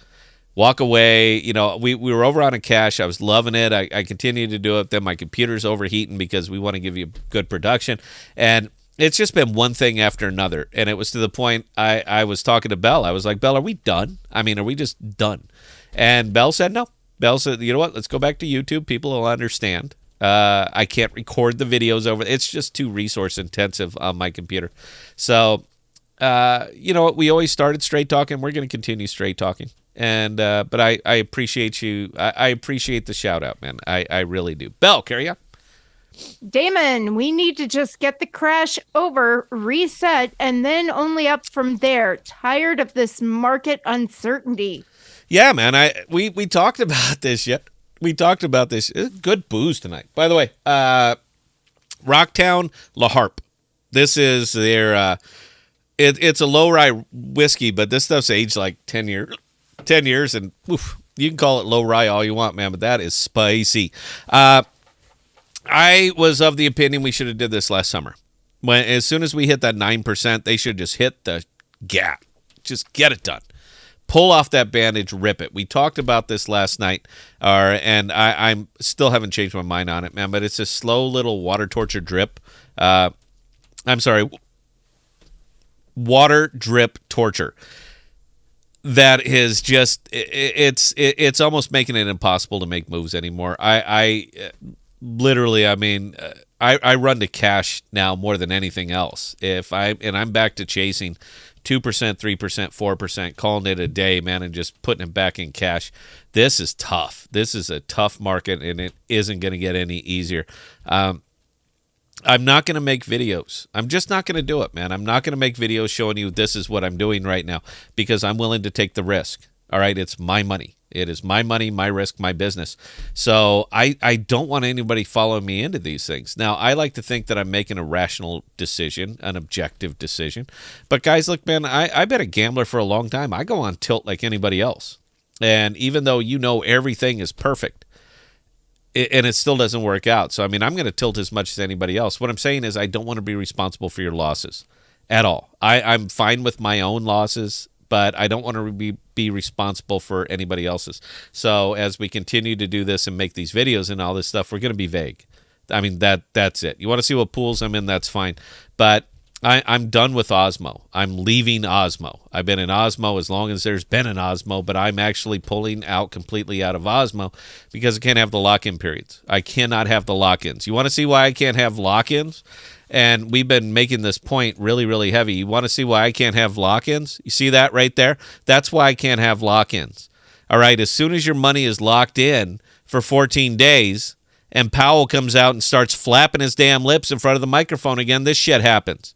walk away. You know, we were over on a cache. I was loving it. I continued to do it. Then my computer's overheating because we want to give you good production, and it's just been one thing after another. And it was to the point I was talking to Belle. I was like, Belle, are we done? I mean, are we just done? And Belle said no. Belle said, you know what? Let's go back to YouTube. People will understand. I can't record the videos over. It's just too resource intensive on my computer. So, you know what? We always started straight talking. We're going to continue straight talking. And but I appreciate you. I appreciate the shout out, man. I really do. Belle, carry on. Damon, we need to just get the crash over, reset, and then only up from there. Tired of this market uncertainty. Yeah, man. We talked about this yet. We talked about this. Good booze tonight. By the way, Rocktown Laharp. This is their, it's a low rye whiskey, but this stuff's aged like 10 years, and oof, you can call it low rye all you want, man, but that is spicy. I was of the opinion we should have did this last summer. As soon as we hit that 9%, they should just hit the gap. Just get it done. Pull off that bandage, rip it. We talked about this last night, and I'm still haven't changed my mind on it, man. But it's a slow little water torture drip. Water drip torture. That is just it's almost making it impossible to make moves anymore. I literally, I mean, I run to cash now more than anything else. I'm back to chasing 2%, 3%, 4%, calling it a day, man, and just putting it back in cash. This is tough. This is a tough market, and it isn't going to get any easier. I'm not going to make videos. I'm just not going to do it, man. I'm not going to make videos showing you this is what I'm doing right now because I'm willing to take the risk. All right, it's my money. It is my money, my risk, my business. So I don't want anybody following me into these things. Now, I like to think that I'm making a rational decision, an objective decision. But guys, look, man, I've been a gambler for a long time. I go on tilt like anybody else. And even though you know everything is perfect, and it still doesn't work out. So, I mean, I'm going to tilt as much as anybody else. What I'm saying is I don't want to be responsible for your losses at all. I'm fine with my own losses, but I don't want to be responsible for anybody else's. So as we continue to do this and make these videos and all this stuff, we're going to be vague. I mean, that's it. You want to see what pools I'm in, that's fine. But I'm done with Osmo. I'm leaving Osmo. I've been in Osmo as long as there's been an Osmo, but I'm actually pulling out completely out of Osmo because I can't have the lock-in periods. I cannot have the lock-ins. You want to see why I can't have lock-ins? And we've been making this point really, really heavy. You want to see why I can't have lock-ins? You see that right there? That's why I can't have lock-ins. All right, as soon as your money is locked in for 14 days, and Powell comes out and starts flapping his damn lips in front of the microphone again, this shit happens.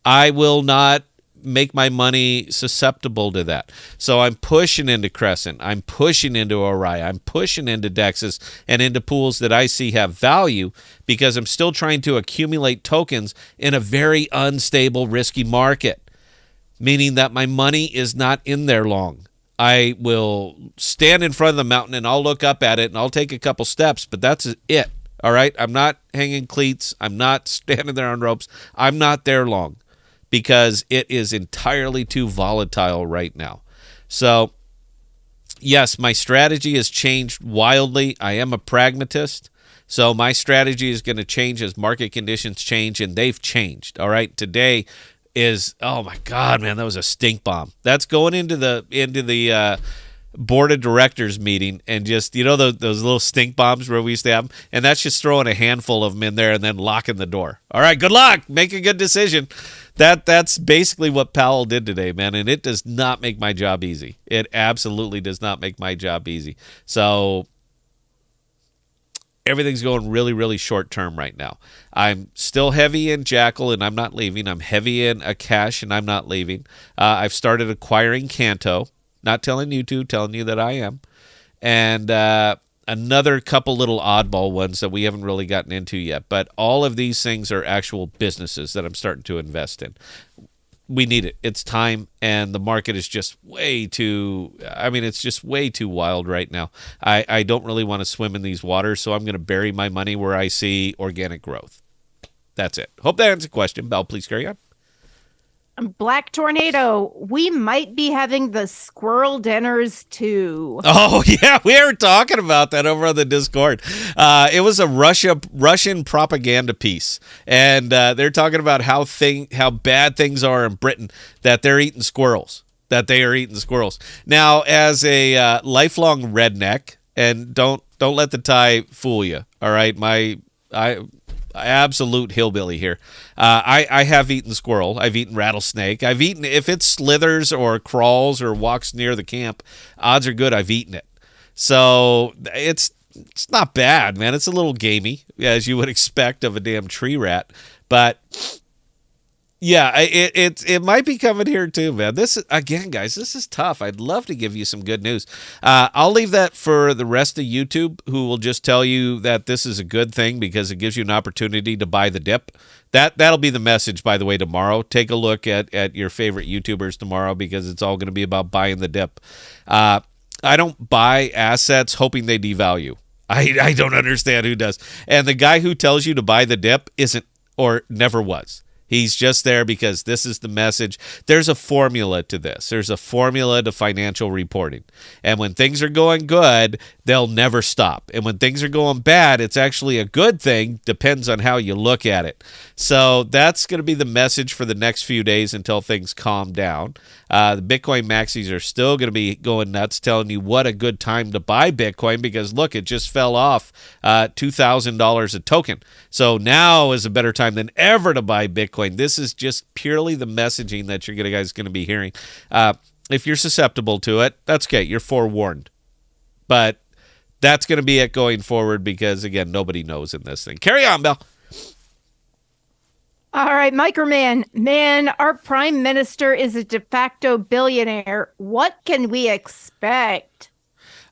I will not make my money susceptible to that. So I'm pushing into Crescent. I'm pushing into Ori. I'm pushing into Dexes and into pools that I see have value because I'm still trying to accumulate tokens in a very unstable, risky market, meaning that my money is not in there long. I will stand in front of the mountain and I'll look up at it and I'll take a couple steps, but that's it. All right? I'm not hanging cleats. I'm not standing there on ropes. I'm not there long, because it is entirely too volatile right now. So, yes, my strategy has changed wildly. I am a pragmatist, so my strategy is going to change as market conditions change, and they've changed. All right, today is, oh my God, man, that was a stink bomb. That's going into the board of directors meeting, and just, those little stink bombs where we used to have them, and that's just throwing a handful of them in there and then locking the door. All right, good luck. Make a good decision. That's basically what Powell did today, man, and it does not make my job easy. It absolutely does not make my job easy. So everything's going really, really short term right now. I'm still heavy in Jackal, and I'm not leaving. I'm heavy in a cash, and I'm not leaving. I've started acquiring Canto. Not telling you to, telling you that I am. And another couple little oddball ones that we haven't really gotten into yet. But all of these things are actual businesses that I'm starting to invest in. We need it. It's time, and the market is just it's just way too wild right now. I don't really want to swim in these waters, so I'm going to bury my money where I see organic growth. That's it. Hope that answers the question. Belle, please carry on. Black Tornado, we might be having the squirrel dinners too. Oh, yeah, we were talking about that over on the Discord. It was a Russian propaganda piece, and they're talking about how bad things are in Britain, that they're eating squirrels, Now, as a lifelong redneck, and don't let the tie fool you, all right? Absolute hillbilly here. I have eaten squirrel. I've eaten rattlesnake. I've eaten, if it slithers or crawls or walks near the camp, odds are good I've eaten it. So it's not bad, man. It's a little gamey, as you would expect of a damn tree rat. But yeah, it might be coming here too, man. This is, again, guys, this is tough. I'd love to give you some good news. I'll leave that for the rest of YouTube, who will just tell you that this is a good thing because it gives you an opportunity to buy the dip. That'll be the message, by the way, tomorrow. Take a look at your favorite YouTubers tomorrow, because it's all going to be about buying the dip. I don't buy assets hoping they devalue. I don't understand who does. And the guy who tells you to buy the dip isn't, or never was. He's just there because this is the message. There's a formula to this. There's a formula to financial reporting. And when things are going good, they'll never stop. And when things are going bad, it's actually a good thing. Depends on how you look at it. So that's going to be the message for the next few days until things calm down. The Bitcoin maxis are still going to be going nuts, telling you what a good time to buy Bitcoin, because look, it just fell off $2,000 a token. So now is a better time than ever to buy Bitcoin. This is just purely the messaging that you're guys going to be hearing. If you're susceptible to it, that's okay. You're forewarned. But that's going to be it going forward, because, again, nobody knows in this thing. Carry on, Belle. All right, Microman. Man, our prime minister is a de facto billionaire. What can we expect?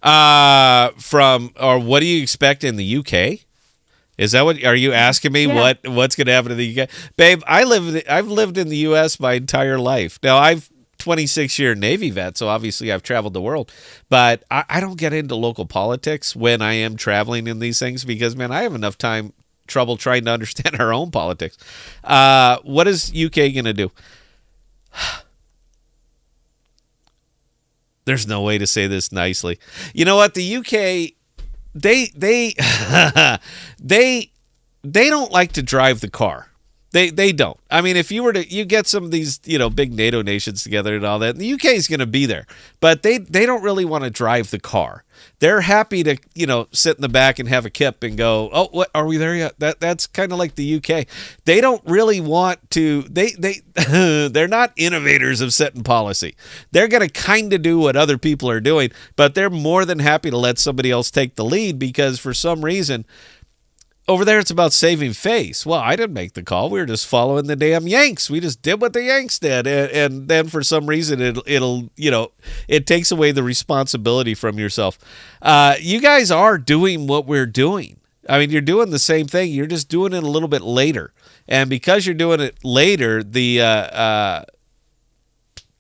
Or what do you expect in the UK? Is that what are you asking me? Yeah. What's going to happen to the UK? Babe, I've lived in the US my entire life. Now, I've 26-year Navy vet, so obviously I've traveled the world. But I don't get into local politics when I am traveling in these things, because, man, I have enough trouble trying to understand our own politics. What is UK going to do? There's no way to say this nicely. You know what? The UK, they don't like to drive the car. They don't. I mean, if you get some of these, big NATO nations together and all that, the UK is going to be there, but they don't really want to drive the car. They're happy to, sit in the back and have a kip and go, oh, what, are we there yet? That's kind of like the UK. They don't really want to, they're not innovators of setting policy. They're going to kind of do what other people are doing, but they're more than happy to let somebody else take the lead, because for some reason, over there, it's about saving face. Well, I didn't make the call. We were just following the damn Yanks. We just did what the Yanks did. And then for some reason, it'll it takes away the responsibility from yourself. You guys are doing what we're doing. I mean, you're doing the same thing. You're just doing it a little bit later. And because you're doing it later, the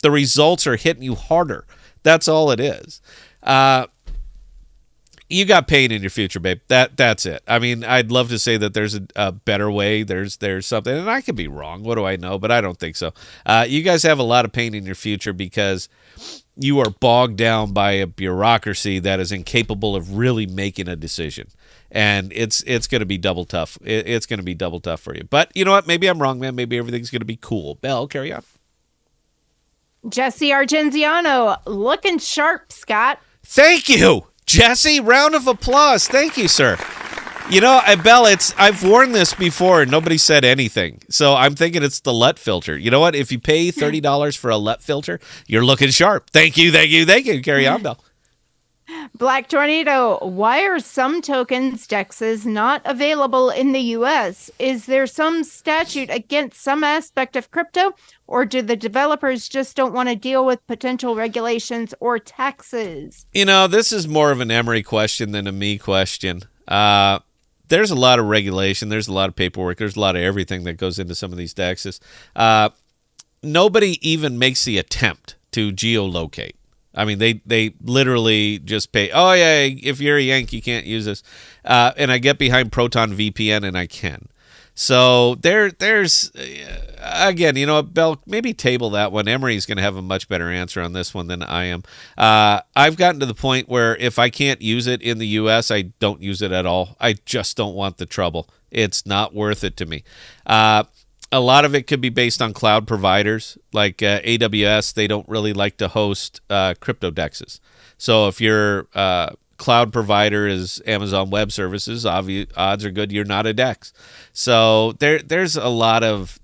results are hitting you harder. That's all it is. You got pain in your future, babe. That's it. I mean, I'd love to say that there's a better way. There's something, and I could be wrong. What do I know? But I don't think so. You guys have a lot of pain in your future because you are bogged down by a bureaucracy that is incapable of really making a decision. And it's going to be double tough. It's going to be double tough for you. But you know what? Maybe I'm wrong, man. Maybe everything's going to be cool. Belle, carry on. Jesse Argenziano, looking sharp, Scott. Thank you, Jesse. Round of applause. Thank you, sir. You know, Belle, I've worn this before and nobody said anything. So I'm thinking it's the Lut Filter. You know what? If you pay $30 for a Lut Filter, you're looking sharp. Thank you, thank you, thank you. Carry on, Belle. Black Tornado, why are some tokens, DEXs, not available in the U.S.? Is there some statute against some aspect of crypto, or do the developers just don't want to deal with potential regulations or taxes? You know, this is more of an Emery question than a me question. There's a lot of regulation. There's a lot of paperwork. There's a lot of everything that goes into some of these DEXs. Nobody even makes the attempt to geolocate. I mean, they literally just pay, oh, yeah, if you're a Yank, you can't use this. And I get behind Proton VPN, and I can. So there's, again, you know what, Belle, maybe table that one. Emery's going to have a much better answer on this one than I am. I've gotten to the point where if I can't use it in the U.S., I don't use it at all. I just don't want the trouble. It's not worth it to me. A lot of it could be based on cloud providers like AWS. They don't really like to host crypto DEXs. So if your cloud provider is Amazon Web Services, odds are good you're not a DEX. So there's a lot of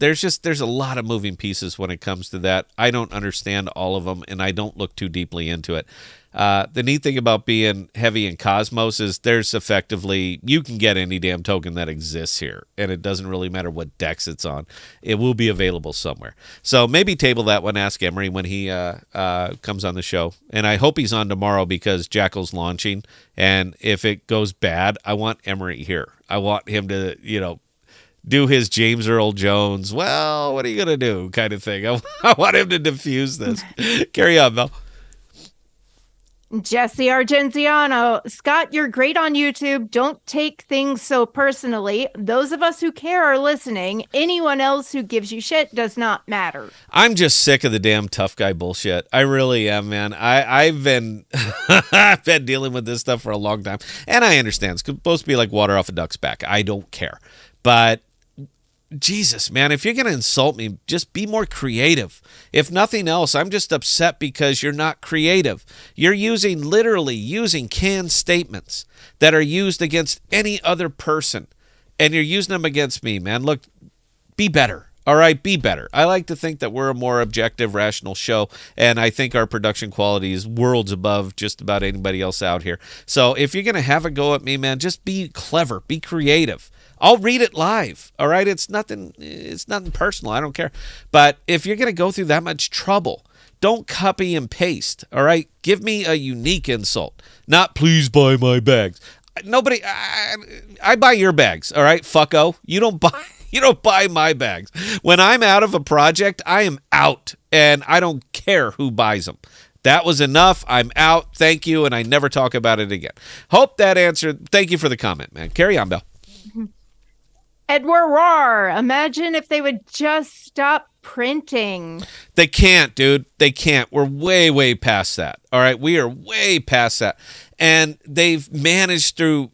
moving pieces when it comes to that. I don't understand all of them, and I don't look too deeply into it. The neat thing about being heavy in Cosmos is there's effectively, you can get any damn token that exists here, and it doesn't really matter what DEX it's on. It will be available somewhere. So maybe table that one, ask Emery when he comes on the show. And I hope he's on tomorrow because Jackal's launching, and if it goes bad, I want Emery here. I want him to, do his James Earl Jones, well, what are you going to do kind of thing. I want him to diffuse this. Carry on, Mel. Jesse Argenziano, Scott, you're great on YouTube. Don't take things so personally. Those of us who care are listening. Anyone else who gives you shit does not matter. I'm just sick of the damn tough guy bullshit. I really am, man. I've been I've been dealing with this stuff for a long time, and I understand it's supposed to be like water off a duck's back. I don't care, but Jesus, man, if you're going to insult me, just be more creative. If nothing else, I'm just upset because you're not creative. You're literally using canned statements that are used against any other person, and you're using them against me, man. Look, be better. All right, be better. I like to think that we're a more objective, rational show, and I think our production quality is worlds above just about anybody else out here. So if you're going to have a go at me, man, just be clever, be creative. I'll read it live, all right? It's nothing personal. I don't care. But if you're going to go through that much trouble, don't copy and paste, all right? Give me a unique insult, not please buy my bags. Nobody, I buy your bags, all right, fucko? You don't buy my bags. When I'm out of a project, I am out, and I don't care who buys them. That was enough. I'm out. Thank you, and I never talk about it again. Hope that answered. Thank you for the comment, man. Carry on, Bill. Edward Roar, imagine if they would just stop printing. They can't, dude. They can't. We're way, way past that. All right, we are way past that. And they've managed through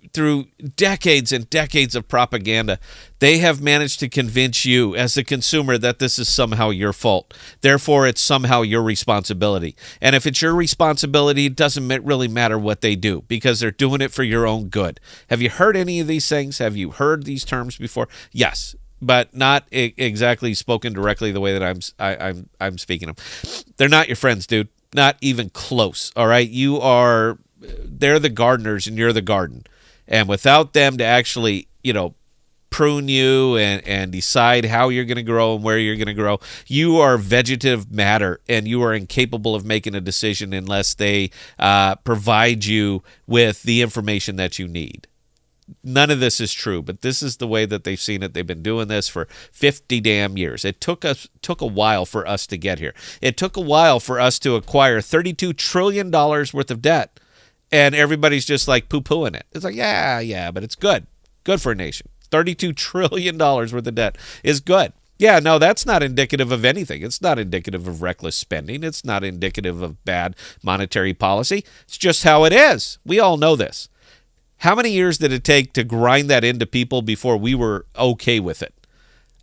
decades and decades of propaganda, they have managed to convince you as a consumer that this is somehow your fault. Therefore, it's somehow your responsibility. And if it's your responsibility, it doesn't really matter what they do because they're doing it for your own good. Have you heard any of these things? Have you heard these terms before? Yes, but not exactly spoken directly the way that I'm speaking them. They're not your friends, dude. Not even close. All right, they're the gardeners and you're the garden. And without them to actually, prune you and decide how you're going to grow and where you're going to grow, you are vegetative matter, and you are incapable of making a decision unless they provide you with the information that you need. None of this is true, but this is the way that they've seen it. They've been doing this for 50 damn years. It took a while for us to get here. It took a while for us to acquire $32 trillion worth of debt, and everybody's just like poo-pooing it. It's like, yeah, but it's good. Good for a nation. $32 trillion worth of debt is good. Yeah, no, that's not indicative of anything. It's not indicative of reckless spending. It's not indicative of bad monetary policy. It's just how it is. We all know this. How many years did it take to grind that into people before we were okay with it?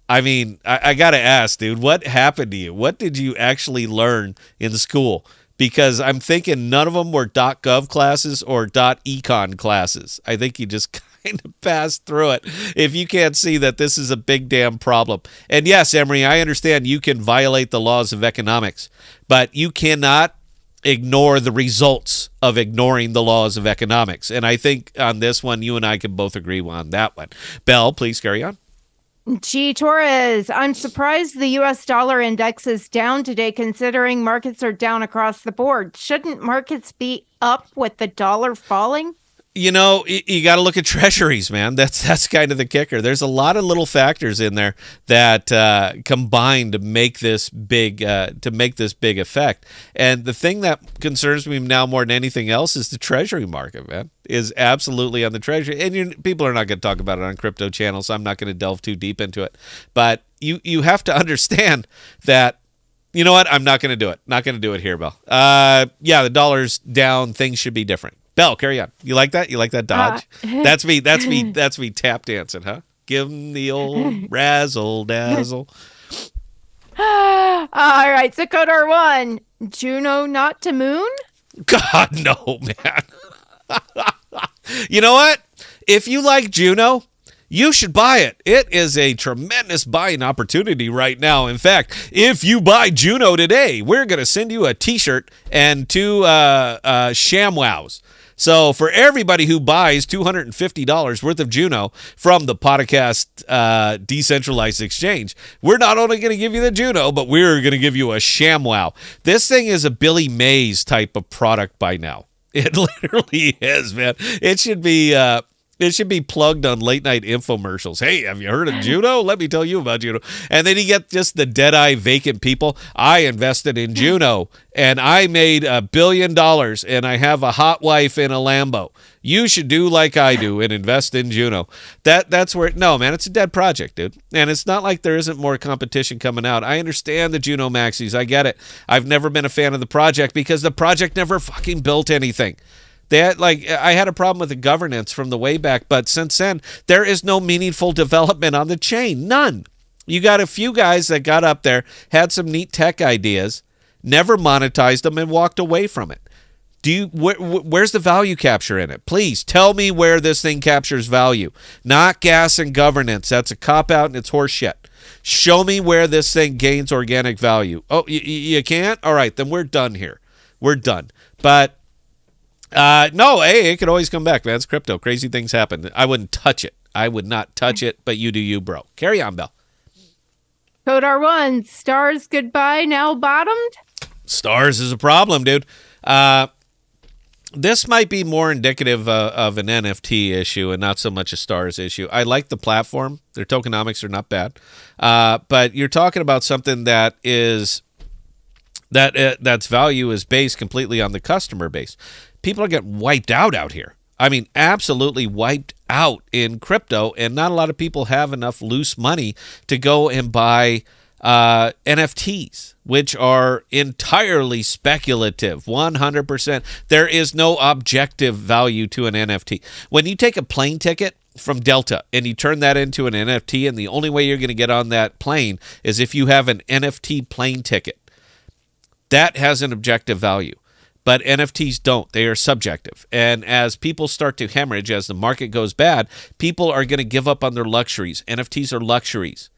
I mean, I got to ask, dude, what happened to you? What did you actually learn in school? Because I'm thinking none of them were .gov classes or .econ classes. I think you just kind of pass through it if you can't see that this is a big damn problem. And yes, Emery, I understand you can violate the laws of economics, but you cannot ignore the results of ignoring the laws of economics. And I think on this one, you and I can both agree on that one. Belle, please carry on. G. Torres, I'm surprised the U.S. dollar index is down today considering markets are down across the board. Shouldn't markets be up with the dollar falling? You got to look at treasuries, man. That's kind of the kicker. There's a lot of little factors in there that combine to make this big effect. And the thing that concerns me now more than anything else is the Treasury market, man. Is absolutely on the Treasury. And people are not going to talk about it on crypto channels, so I'm not going to delve too deep into it. But you have to understand that. You know what? I'm not going to do it. Not going to do it here, Belle. The dollar's down. Things should be different. Belle, carry on. You like that? You like that dodge? That's me tap dancing, huh? Give him the old razzle dazzle. All right, so Codar 1, Juno not to moon? God, no, man. You know what? If you like Juno, you should buy it. It is a tremendous buying opportunity right now. In fact, if you buy Juno today, we're going to send you a t-shirt and 2 ShamWows. So for everybody who buys $250 worth of Juno from the Podcast Decentralized Exchange, we're not only going to give you the Juno, but we're going to give you a ShamWow. This thing is a Billy Mays type of product by now. It literally is, man. It should be plugged on late night infomercials. Hey, have you heard of Juno? Let me tell you about Juno. And then you get just the dead-eye vacant people. I invested in Juno, and I made $1 billion, and I have a hot wife in a Lambo. You should do like I do and invest in Juno. That's where, no, man, it's a dead project, dude. And it's not like there isn't more competition coming out. I understand the Juno Maxis. I get it. I've never been a fan of the project because the project never fucking built anything. I had a problem with the governance from the way back, but since then, there is no meaningful development on the chain. None. You got a few guys that got up there, had some neat tech ideas, never monetized them, and walked away from it. Where's the value capture in it? Please tell me where this thing captures value. Not gas and governance. That's a cop-out and it's horseshit. Show me where this thing gains organic value. Oh, you can't? All right, then we're done here. We're done. But no, hey, it could always come back, man. It's crypto. Crazy things happen. I wouldn't touch it. I would not touch it, but you do you, bro. Carry on, Belle. Codar 1, stars goodbye, now bottomed? Stars is a problem, dude. This might be more indicative of an NFT issue and not so much a stars issue. I like the platform. Their tokenomics are not bad. But you're talking about something that is that's value is based completely on the customer base. People are getting wiped out here. I mean, absolutely wiped out in crypto, and not a lot of people have enough loose money to go and buy NFTs, which are entirely speculative, 100%. There is no objective value to an NFT. When you take a plane ticket from Delta and you turn that into an NFT, and the only way you're going to get on that plane is if you have an NFT plane ticket, that has an objective value. But NFTs don't. They are subjective. And as people start to hemorrhage, as the market goes bad, people are going to give up on their luxuries. NFTs are luxuries.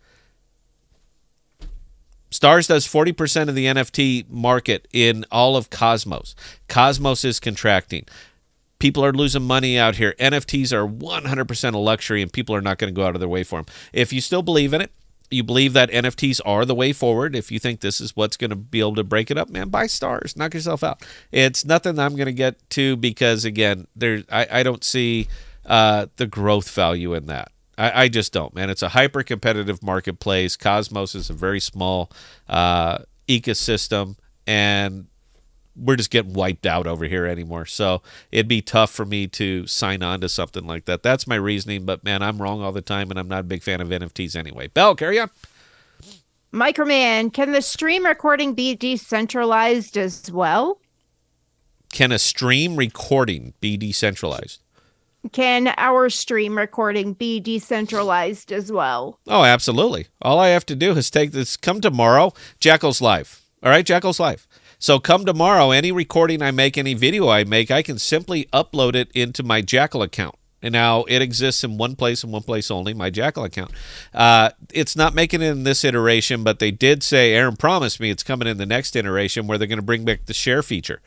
Stars does 40% of the NFT market in all of Cosmos. Cosmos is contracting. People are losing money out here. NFTs are 100% a luxury, and people are not going to go out of their way for them. If you still believe in it, you believe that NFTs are the way forward, if you think this is what's going to be able to break it up, man, buy stars. Knock yourself out. It's nothing I'm going to get to because, again, I don't see the growth value in that. I just don't, man. It's a hyper-competitive marketplace. Cosmos is a very small ecosystem, and we're just getting wiped out over here anymore. So it'd be tough for me to sign on to something like that. That's my reasoning, but, man, I'm wrong all the time, and I'm not a big fan of NFTs anyway. Belle, carry on. Microman, can the stream recording be decentralized as well? Can a stream recording be decentralized? Can our stream recording be decentralized as well? Oh, absolutely. All I have to do is take this. Come tomorrow, Jackal's live. All right, Jackal's live. So come tomorrow, any recording I make, any video I make, I can simply upload it into my Jackal account. And now it exists in one place and one place only, my Jackal account. It's not making it in this iteration, but they did say, Aaron promised me it's coming in the next iteration where they're going to bring back the share feature.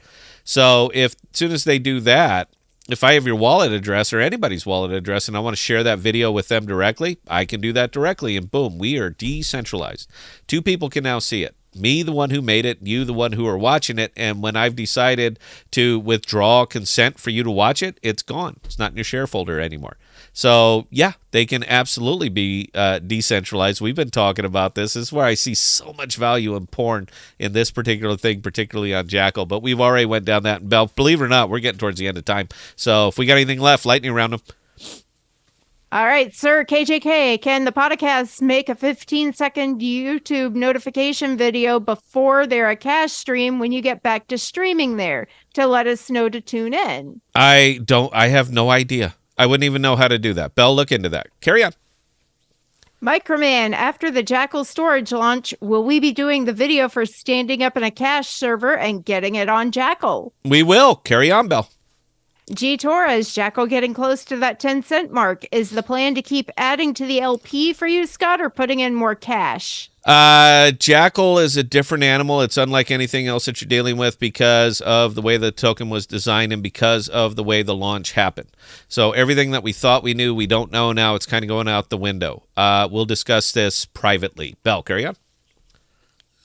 So as soon as they do that, if I have your wallet address or anybody's wallet address and I want to share that video with them directly, I can do that directly, and boom, we are decentralized. 2 people can now see it. Me, the one who made it, you, the one who are watching it, and when I've decided to withdraw consent for you to watch it, it's gone. It's not in your share folder anymore. So, yeah, they can absolutely be decentralized. We've been talking about this. This is where I see so much value in porn in this particular thing, particularly on Jackal. But we've already went down that. And, Belle, believe it or not, we're getting towards the end of time. So if we got anything left, lightning round them. All right, sir, KJK, can the podcasts make a 15-second YouTube notification video before they're a cash stream when you get back to streaming there to let us know to tune in? I have no idea. I wouldn't even know how to do that. Belle, look into that. Carry on. Microman, after the Jackal storage launch, will we be doing the video for standing up in a cache server and getting it on Jackal? We will. Carry on, Belle. G. Torres, Jackal getting close to that 10-cent mark. Is the plan to keep adding to the LP for you, Scott, or putting in more cash? Jackal is a different animal. It's unlike anything else that you're dealing with because of the way the token was designed and because of the way the launch happened. So everything that we thought we knew, we don't know now. It's kind of going out the window. We'll discuss this privately. Belle, carry on.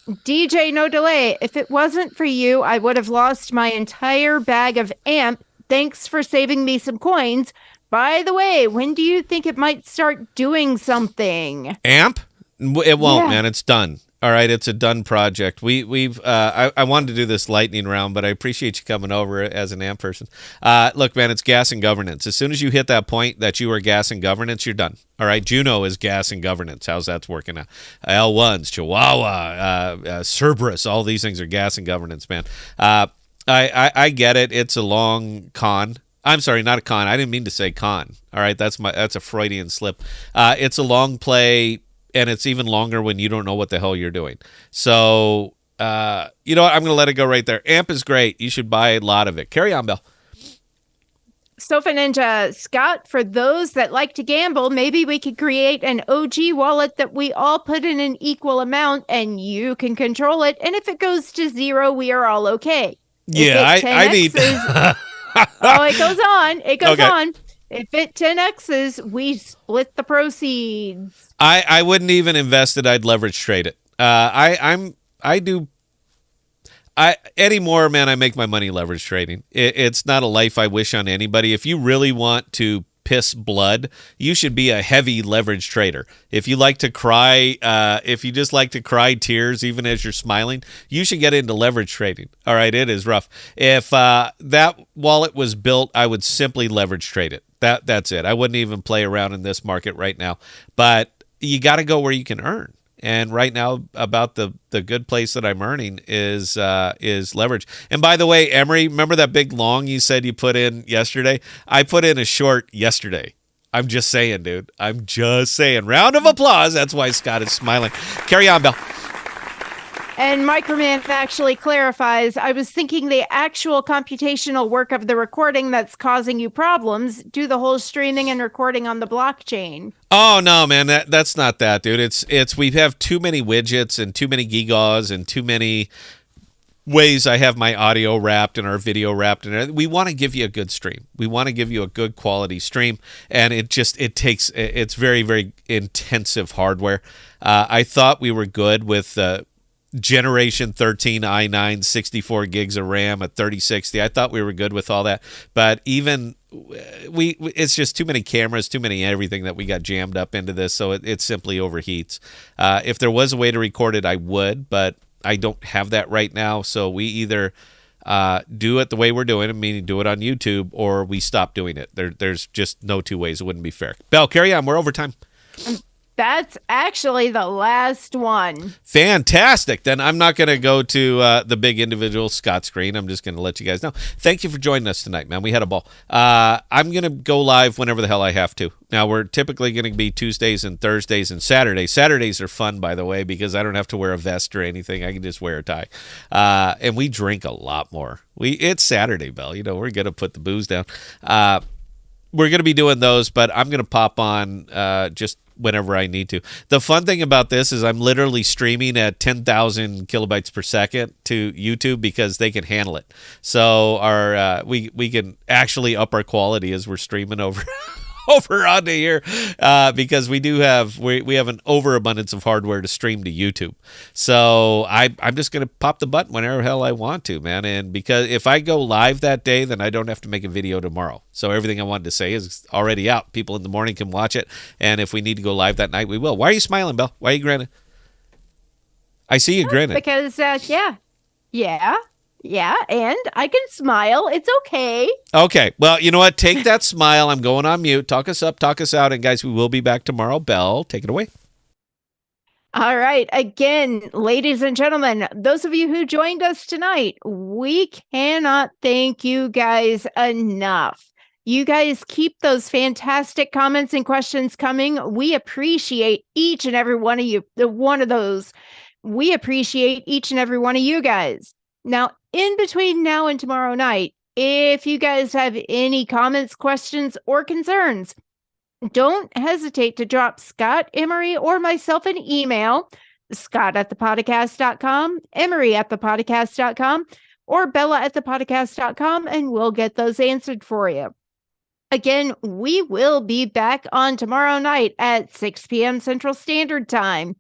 DJ, no delay. If it wasn't for you, I would have lost my entire bag of AMP. Thanks for saving me some coins. By the way, when do you think it might start doing something? AMP? It won't, man. It's done. All right, it's a done project. I wanted to do this lightning round, but I appreciate you coming over as an AMP person. Look, man, it's gas and governance. As soon as you hit that point that you are gas and governance, you're done. All right, Juno is gas and governance. How's that working out? L1s, Chihuahua, Cerberus, all these things are gas and governance, man. I get it. It's a long con. I'm sorry, not a con. I didn't mean to say con. All right, that's a Freudian slip. It's a long play, and it's even longer when you don't know what the hell you're doing. So, you know what? I'm going to let it go right there. AMP is great. You should buy a lot of it. Carry on, Belle. Sofa Ninja, Scott, for those that like to gamble, maybe we could create an OG wallet that we all put in an equal amount, and you can control it. And if it goes to 0, we are all okay. Yeah, I need... Oh, it goes on. It goes on. If it 10Xs, we split the proceeds. I wouldn't even invest it. I'd leverage trade it. Anymore, man, I make my money leverage trading. It's not a life I wish on anybody. If you really want to piss blood, you should be a heavy leverage trader. If you like to cry, if you just like to cry tears even as you're smiling, you should get into leverage trading. All right, it is rough. If that wallet was built, I would simply leverage trade it. That's it. I wouldn't even play around in this market right now. But you got to go where you can earn. And right now, about the good place that I'm earning is leverage. And by the way, Emery, remember that big long you said you put in yesterday? I put in a short yesterday. I'm just saying, dude. I'm just saying. Round of applause. That's why Scott is smiling. Carry on, Belle. And Microman actually clarifies, I was thinking the actual computational work of the recording that's causing you problems, do the whole streaming and recording on the blockchain. Oh, no, man, that's not that, dude. It's we have too many widgets and too many gigas and too many ways I have my audio wrapped and our video wrapped, and we want to give you a good stream. We want to give you a good quality stream, and it's very, very intensive hardware. I thought we were good with Generation 13 i9, 64 gigs of RAM at 3060. I thought we were good with all that, but even it's just too many cameras, too many everything that we got jammed up into this, so it simply overheats. If there was a way to record it, I would, but I don't have that right now, so we either do it the way we're doing it, meaning do it on YouTube, or we stop doing it. There's just no two ways. It wouldn't be fair. Belle, carry on. We're over time. That's actually the last one. Fantastic. Then I'm not going to go to the big individual Scott screen. I'm just going to let you guys know. Thank you for joining us tonight, man. We had a ball. I'm going to go live whenever the hell I have to. Now, we're typically going to be Tuesdays and Thursdays and Saturdays. Saturdays are fun, by the way, because I don't have to wear a vest or anything. I can just wear a tie. And we drink a lot more. It's Saturday, Belle. You know, we're going to put the booze down. We're going to be doing those, but I'm going to pop on just whenever I need to. The fun thing about this is I'm literally streaming at 10,000 kilobytes per second to YouTube because they can handle it. So we can actually up our quality as we're streaming over onto here because we have an overabundance of hardware to stream to YouTube. So I'm just going to pop the button whenever hell I want to, man. And because if I go live that day, then I don't have to make a video tomorrow. So everything I wanted to say is already out. People in the morning can watch it. And if we need to go live that night, we will. Why are you smiling, Belle? Why are you grinning? I see you grinning. Because, yeah, and I can smile. It's okay. Okay. Well, you know what? Take that smile. I'm going on mute. Talk us up, talk us out. And guys, we will be back tomorrow. Belle, take it away. All right. Again, ladies and gentlemen, those of you who joined us tonight, we cannot thank you guys enough. You guys keep those fantastic comments and questions coming. We appreciate each and every one of you. One of those. We appreciate each and every one of you guys. Now, in between now and tomorrow night, if you guys have any comments, questions, or concerns, don't hesitate to drop Scott, Emery, or myself an email, scott@thepodcast.com, emery@thepodcast.com, or bella@thepodcast.com, and we'll get those answered for you. Again, we will be back on tomorrow night at 6 p.m. Central Standard Time,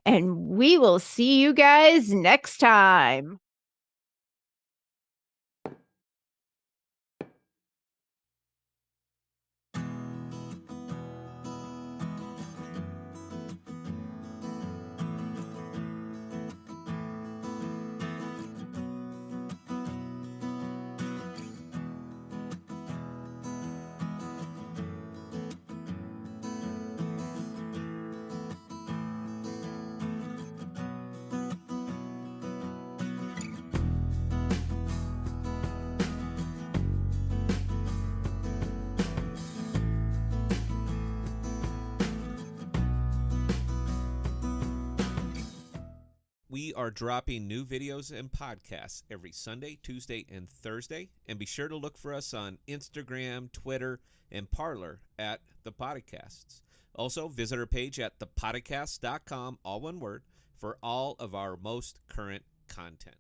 and we will see you guys next time. We are dropping new videos and podcasts every Sunday, Tuesday, and Thursday. And be sure to look for us on Instagram, Twitter, and Parler at ThePodocasts. Also, visit our page at ThePodocasts.com, all one word, for all of our most current content.